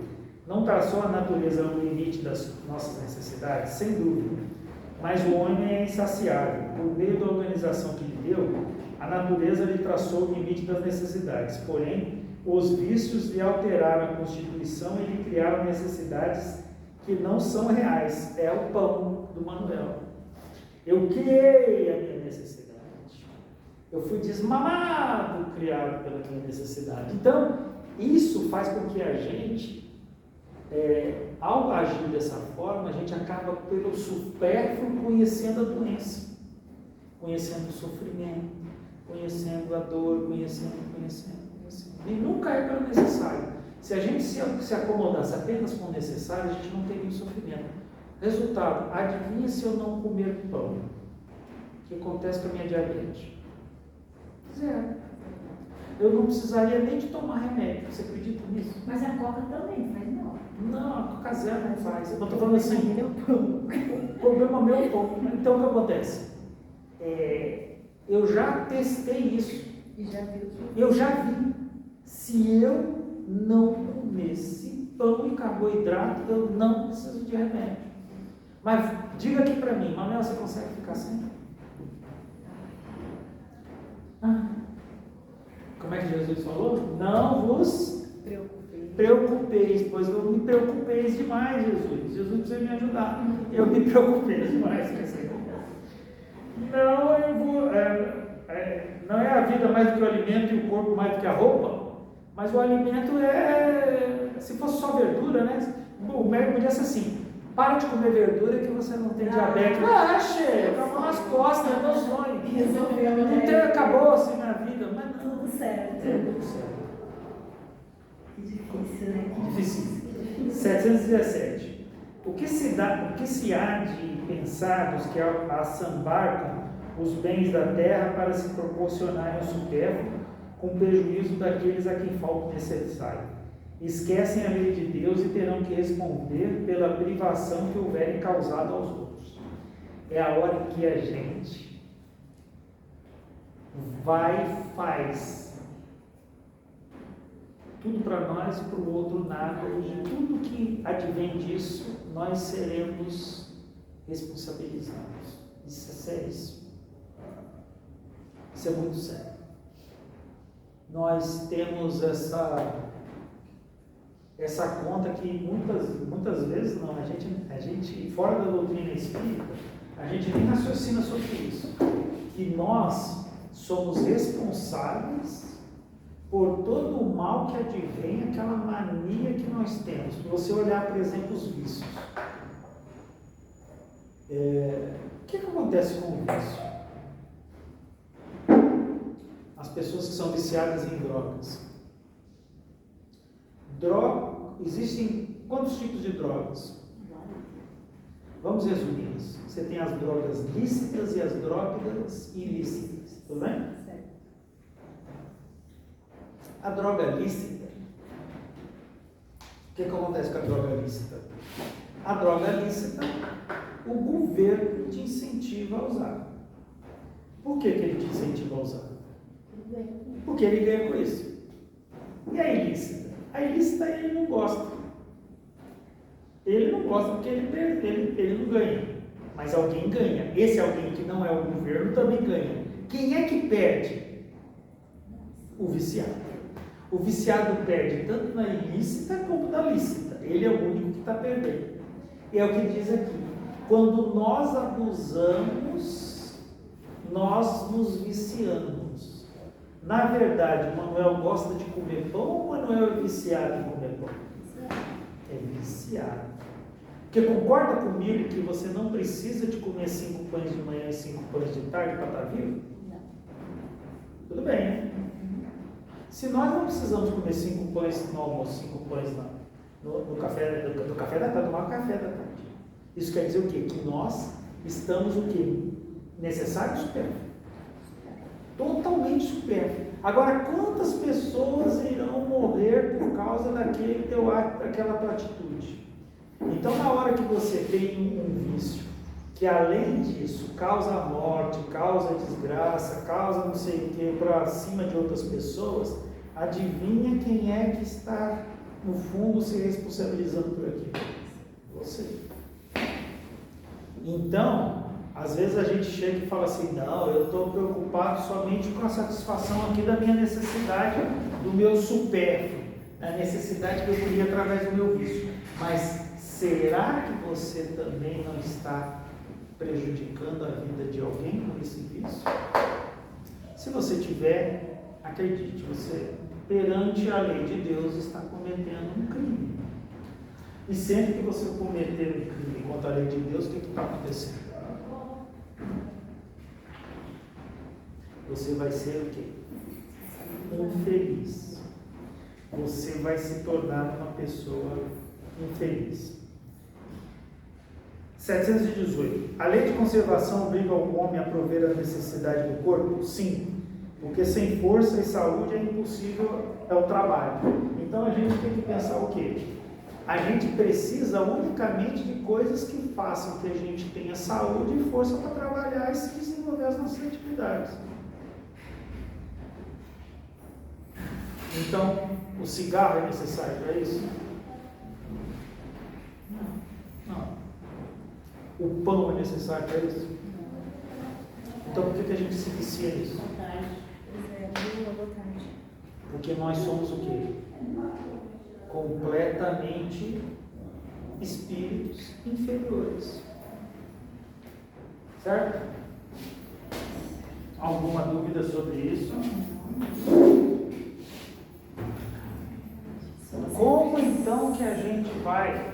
não traçou a natureza no limite das nossas necessidades, sem dúvida, mas o homem é insaciável. Por meio da organização que lhe deu, a natureza lhe traçou o limite das necessidades, porém, os vícios lhe alteraram a constituição e lhe criaram necessidades que não são reais. É o pão do Manuel. Eu criei a minha necessidade. Eu fui desmamado, criado pela minha necessidade. Então, isso faz com que a gente, ao agir dessa forma, a gente acaba pelo supérfluo conhecendo a doença, conhecendo o sofrimento, conhecendo a dor, conhecendo. E nunca é pelo necessário. Se a gente se acomodasse apenas com o necessário, a gente não teria o sofrimento. Resultado, adivinha se eu não comer pão? O que acontece com a minha diabetes? Zero. Eu não precisaria nem de tomar remédio. Você acredita nisso? Mas a Coca também faz mal. Não, a Coca Zero não faz. Eu estou falando assim, o problema meu é o pão. Então o que acontece? Eu já testei isso. E já viu que... Eu já vi. Se eu não comesse pão e carboidrato, eu não preciso de remédio. Mas diga aqui para mim, Manuel, você consegue ficar sem? Como é que Jesus falou? Não vos preocupeis, pois eu me preocupei demais, Jesus. Jesus precisa me ajudar. Eu me preocupei demais com essa coisa. Não, eu vou. Não é a vida mais do que o alimento e o corpo mais do que a roupa, mas o alimento se fosse só verdura, né? O médico podia ser assim: para de comer verdura que você não tem diabetes. Acabou nas costas, é meu sonho. Resolveu, acabou assim na vida, mas não. Tudo certo. Tudo certo. Que difícil, né? Difícil. 717. O que se há de pensar dos que assambarcam os bens da terra para se proporcionarem o supérfluo, com prejuízo daqueles a quem falta o necessário? Esquecem a lei de Deus e terão que responder pela privação que houverem causado aos outros. É a hora em que a gente vai e faz tudo para nós e para o outro nada, e tudo que advém disso, nós seremos responsabilizados. Isso é sério. Isso é muito sério. nós temos essa conta que muitas vezes não, a gente fora da doutrina espírita, a gente nem raciocina sobre isso, que nós somos responsáveis por todo o mal que advém, aquela mania que nós temos. Se você olhar, por exemplo, os vícios, o que acontece com o vício? As pessoas que são viciadas em drogas. Existem quantos tipos de drogas? Vamos resumi-las. Você tem as drogas lícitas e as drogas ilícitas, tudo bem? Certo. A droga lícita, o que acontece com a droga lícita? A droga lícita, o governo te incentiva a usar. Por que ele te incentiva a usar? Porque ele ganha com isso. E a ilícita? A ilícita ele não gosta. Ele não gosta porque ele não ganha. Mas alguém ganha. Esse alguém que não é o governo também ganha. Quem é que perde? O viciado. O viciado perde tanto na ilícita como na lícita. Ele é o único que está perdendo. E é o que diz aqui. Quando nós abusamos, nós nos viciamos. Na verdade, o Manuel gosta de comer pão ou o Manuel é viciado em comer pão? É viciado. Porque concorda comigo que você não precisa de comer 5 pães de manhã e 5 pães de tarde para estar vivo? Não. Tudo bem, né? Se nós não precisamos comer 5 pães no almoço, 5 pães no café, do café da tarde, tomar café da tarde. Isso quer dizer o quê? Que nós estamos o quê? Necessário ou supérfluo? Totalmente supérfluo. Agora, quantas pessoas irão morrer por causa daquele teu ato, daquela tua atitude? Então, na hora que você tem um vício, que além disso causa morte, causa desgraça, causa não sei o que para cima de outras pessoas, adivinha quem é que está, no fundo, se responsabilizando por aquilo? Você. Então, às vezes a gente chega e fala assim, não, eu estou preocupado somente com a satisfação aqui da minha necessidade, do meu supérfluo, da necessidade que eu queria através do meu vício. Mas será que você também não está prejudicando a vida de alguém com esse vício? Se você tiver, acredite, você, perante a lei de Deus, está cometendo um crime. E sempre que você cometer um crime contra a lei de Deus, o que está acontecendo? Você vai ser o quê? Infeliz. Você vai se tornar uma pessoa infeliz. 718. A lei de conservação obriga o homem a prover a necessidade do corpo? Sim. Porque sem força e saúde é impossível o trabalho. Então a gente tem que pensar o quê? A gente precisa unicamente de coisas que façam que a gente tenha saúde e força para trabalhar e se desenvolver as nossas atividades. Então, o cigarro é necessário para isso? Não. O pão é necessário para isso? Então, por que a gente se vicia nisso? Boa tarde. Porque nós somos o quê? Completamente espíritos inferiores. Certo? Alguma dúvida sobre isso? Como então que a gente vai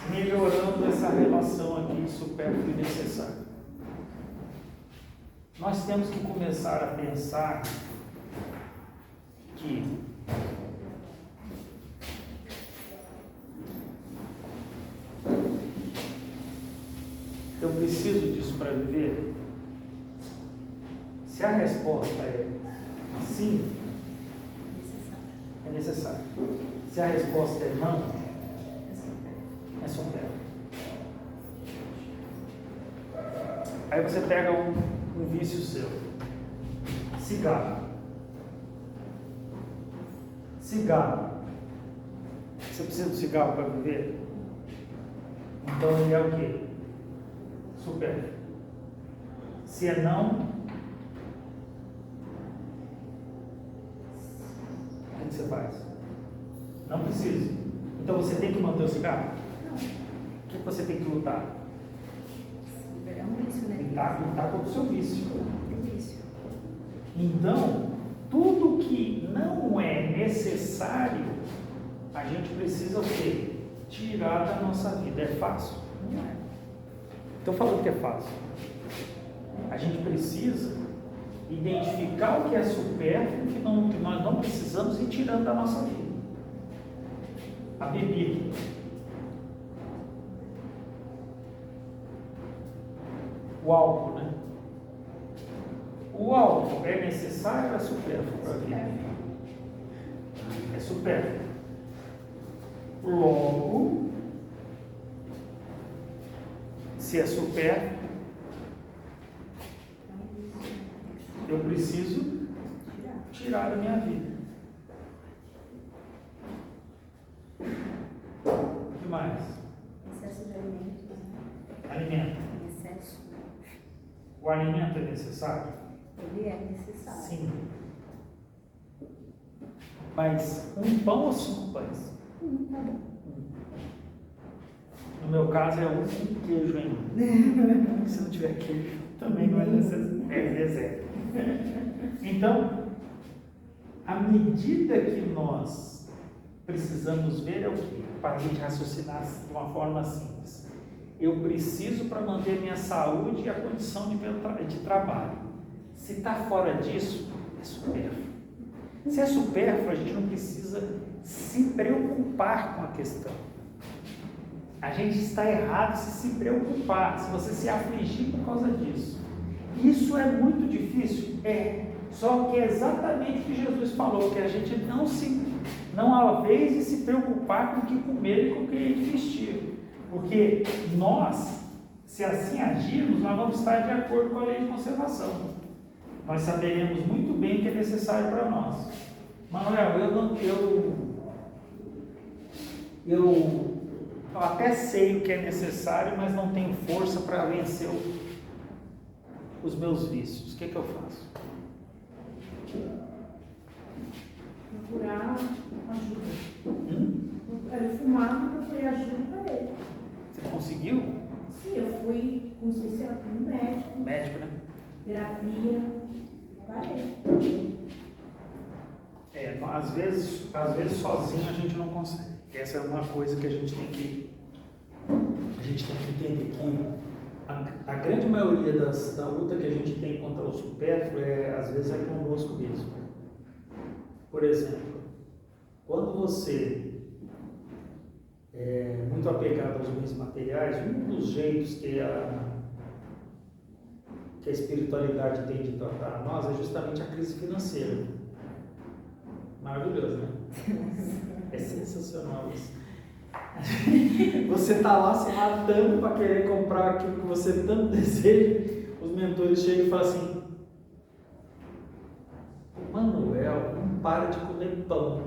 melhorando essa relação aqui de supérfluo e necessário? Nós temos que começar a pensar que eu preciso disso para viver? Se a resposta é sim, é necessário. Se a resposta é não, é supérfluo. Aí você pega um vício seu. Cigarro. Cigarro. Você precisa de cigarro para viver? Então ele é o quê? Supérfluo. Se é não, que você faz? Não precisa. Então você tem que manter o cigarro? Não. O que você tem que lutar? É um vício, né? Lutar contra o seu vício. É um vício. Então, tudo que não é necessário, a gente precisa o quê? Tirar da nossa vida. É fácil? Não é. Estou falando que é fácil. A gente precisa identificar o que é supérfluo, que nós não precisamos ir tirando da nossa vida. A bebida. O álcool, né? O álcool é necessário ou é supérfluo para a vida? É supérfluo. Logo, se é supérfluo, eu preciso tirar da minha vida. O que mais? Excesso de alimentos. Alimento. Excesso. O alimento é necessário? Ele é necessário. Sim. Mas um pão ou 5 pães? Tá bom. No meu caso é um queijo ainda. Se não tiver queijo, também não é necessário. É zero. Então, à medida que nós precisamos ver é o que? Para a gente raciocinar de uma forma simples. Eu preciso para manter minha saúde e a condição de trabalho. Se está fora disso, é supérfluo. Se é supérfluo, a gente não precisa se preocupar com a questão. A gente está errado se preocupar, se você se afligir por causa disso. Isso é muito difícil? É. Só que é exatamente o que Jesus falou, que a gente não há vez de se preocupar com o que comer e com o que vestir. Porque nós, se assim agirmos, nós vamos estar de acordo com a lei de conservação. Nós saberemos muito bem o que é necessário para nós. Manuel, eu até sei o que é necessário, mas não tenho força para vencer os meus vícios. O que eu faço? Procurar ajuda. Ele fumava e procurei ajuda para ele. Você conseguiu? Sim, eu fui com um médico, Médico, né? terapia, parei. Às vezes sozinho a gente não consegue. Essa é uma coisa que a gente tem que entender que a grande maioria da luta que a gente tem contra o supérfluo às vezes é conosco mesmo. Por exemplo, quando você é muito apegado aos bens materiais, um dos jeitos que a espiritualidade tem de tratar a nós é justamente a crise financeira. Maravilhoso, né? É sensacional isso. Você está lá se matando para querer comprar aquilo que você tanto deseja. Os mentores chegam e falam assim: Manuel, não para de comer pão.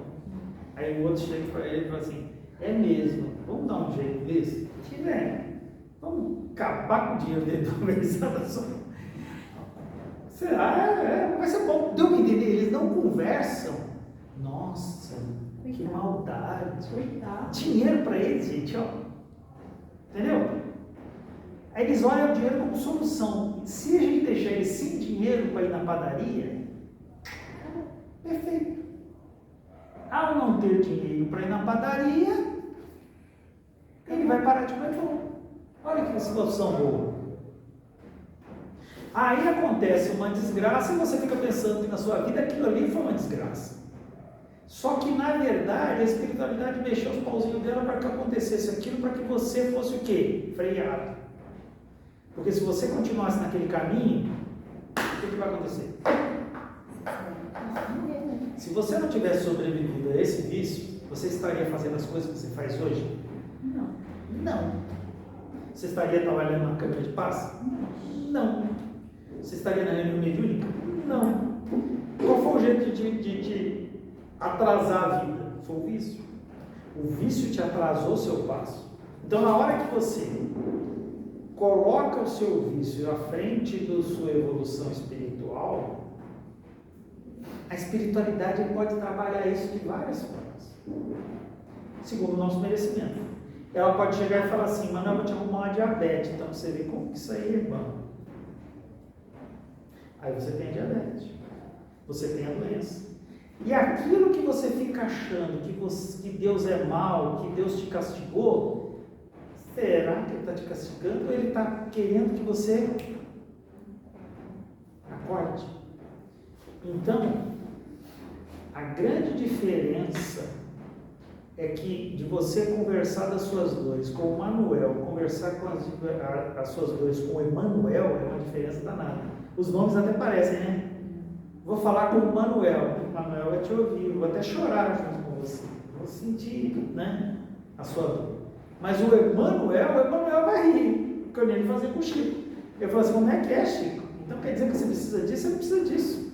Aí o outro chega para ele e fala assim: é mesmo, vamos dar um jeito nisso? Tiver, vamos acabar com o dinheiro dele do mês. Será? Vai ser bom. Deu para entender? Eles não conversam. Nossa, que maldade. Coitado. Dinheiro para eles, gente, ó. Entendeu? Aí eles olham o dinheiro como solução. Se a gente deixar ele sem dinheiro para ir na padaria, perfeito. Ao não ter dinheiro para ir na padaria, ele vai parar de comer pão. Olha que solução boa. Aí acontece uma desgraça e você fica pensando que na sua vida aquilo ali foi uma desgraça. Só que na verdade a espiritualidade mexeu os pauzinhos dela para que acontecesse aquilo, para que você fosse o quê? Freado. Porque se você continuasse naquele caminho, o que vai acontecer? Se você não tivesse sobrevivido a esse vício, você estaria fazendo as coisas que você faz hoje? Não. Não. Você estaria trabalhando na câmara de paz? Não. Você estaria na reunião mediúnica? Não. Qual foi o jeito de atrasar a vida? Foi o vício. O vício te atrasou o seu passo. Então, na hora que você coloca o seu vício à frente da sua evolução espiritual, A espiritualidade pode trabalhar isso de várias formas, segundo o nosso merecimento. Ela pode chegar e falar assim: mas eu vou te arrumar uma diabetes, então você vê como que isso aí é bom. Aí você tem a diabetes, você tem a doença. E aquilo que você fica achando que Deus é mau, que Deus te castigou, será que Ele está te castigando ou Ele está querendo que você acorde? Então, a grande diferença é que de você conversar das suas dores com o Manuel, conversar com as suas dores com o Emanuel, é uma diferença danada. Os nomes até parecem, né? Vou falar com o Manuel vai te ouvir, vou até chorar junto com você, vou sentir, né, a sua dor. Mas o Emanuel vai rir, porque eu nem fazer com o Chico. Eu falo assim: como é que é, Chico? Então quer dizer que você precisa disso? Você não precisa disso.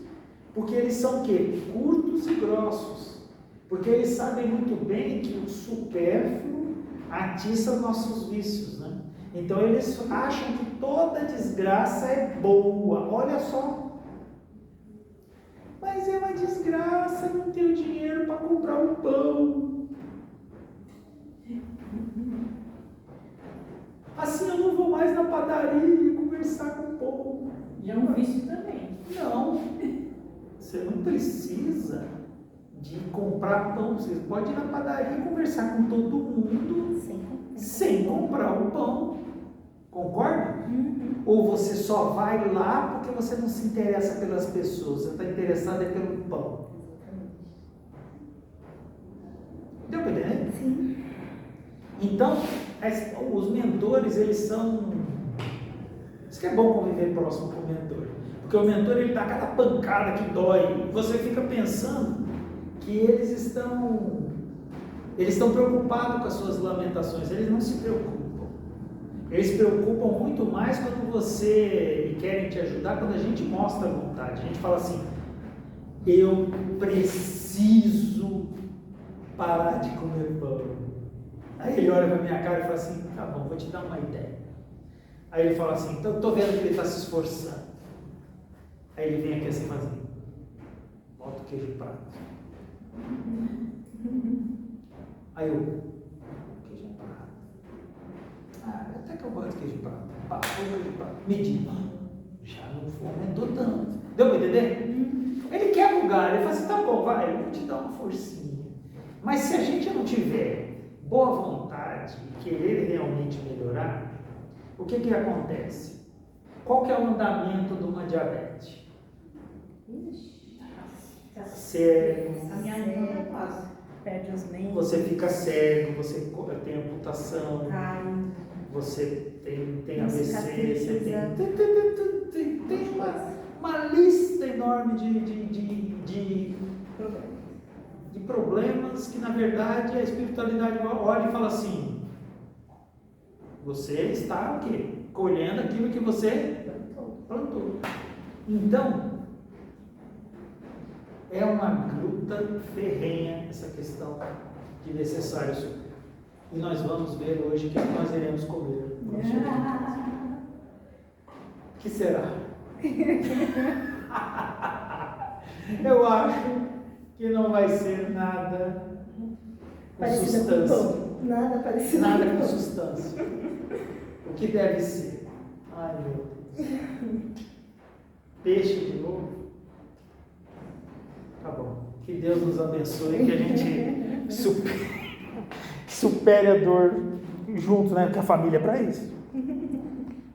Porque eles são o quê? Curtos e grossos. Porque eles sabem muito bem que o supérfluo atiça nossos vícios, né? Então eles acham que toda desgraça é boa. Olha só. Mas é uma desgraça, não tenho dinheiro para comprar um pão. Assim eu não vou mais na padaria conversar com o povo. Já é um vício também. Não, você não precisa de comprar pão. Você pode ir na padaria e conversar com todo mundo sem comprar o pão. Concorda? Ou você só vai lá porque você não se interessa pelas pessoas, você está interessado pelo pão. Deu para entender? Sim. Então, os mentores, eles são... Isso que é bom conviver próximo com o mentor. Porque o mentor, ele dá cada pancada que dói. E você fica pensando que eles estão preocupados com as suas lamentações. Eles não se preocupam. Eles se preocupam muito mais quando e querem te ajudar, quando a gente mostra a vontade. A gente fala assim: eu preciso parar de comer pão. Aí ele olha pra minha cara e fala assim: tá bom, vou te dar uma ideia. Aí ele fala assim: então, tô vendo que ele está se esforçando. Aí ele vem aqui assim fazendo: bota o queijo prato. Aí eu: queijo prato. Até que eu gosto de queijo prato. Queijo prato. Medida. Já não aumentou tanto. Deu para entender? Ele quer lugar. Ele fala assim: tá bom, vai, eu vou te dar uma forcinha. Mas se a gente não tiver boa vontade e querer realmente melhorar, o que acontece? Qual que é o andamento de uma diabetes? Cego. A minha irmã é quase. Perde os membros. Você fica cego, você tem amputação, Cai. você tem Não AVC, cicatriza. você tem uma lista enorme de problemas que, na verdade, a espiritualidade olha e fala assim: você está o quê? Colhendo aquilo que você plantou. Então, é uma luta ferrenha essa questão de necessário suprir. E nós vamos ver hoje o que nós iremos comer. O que será? Eu acho que não vai ser nada com Parecido substância. com pão. Nada parecido Nada com com pão. substância. O que deve ser? Ai, meu Deus. Peixe de novo? Tá bom. Que Deus nos abençoe, que a gente supere a dor junto, né? Porque a família é para isso.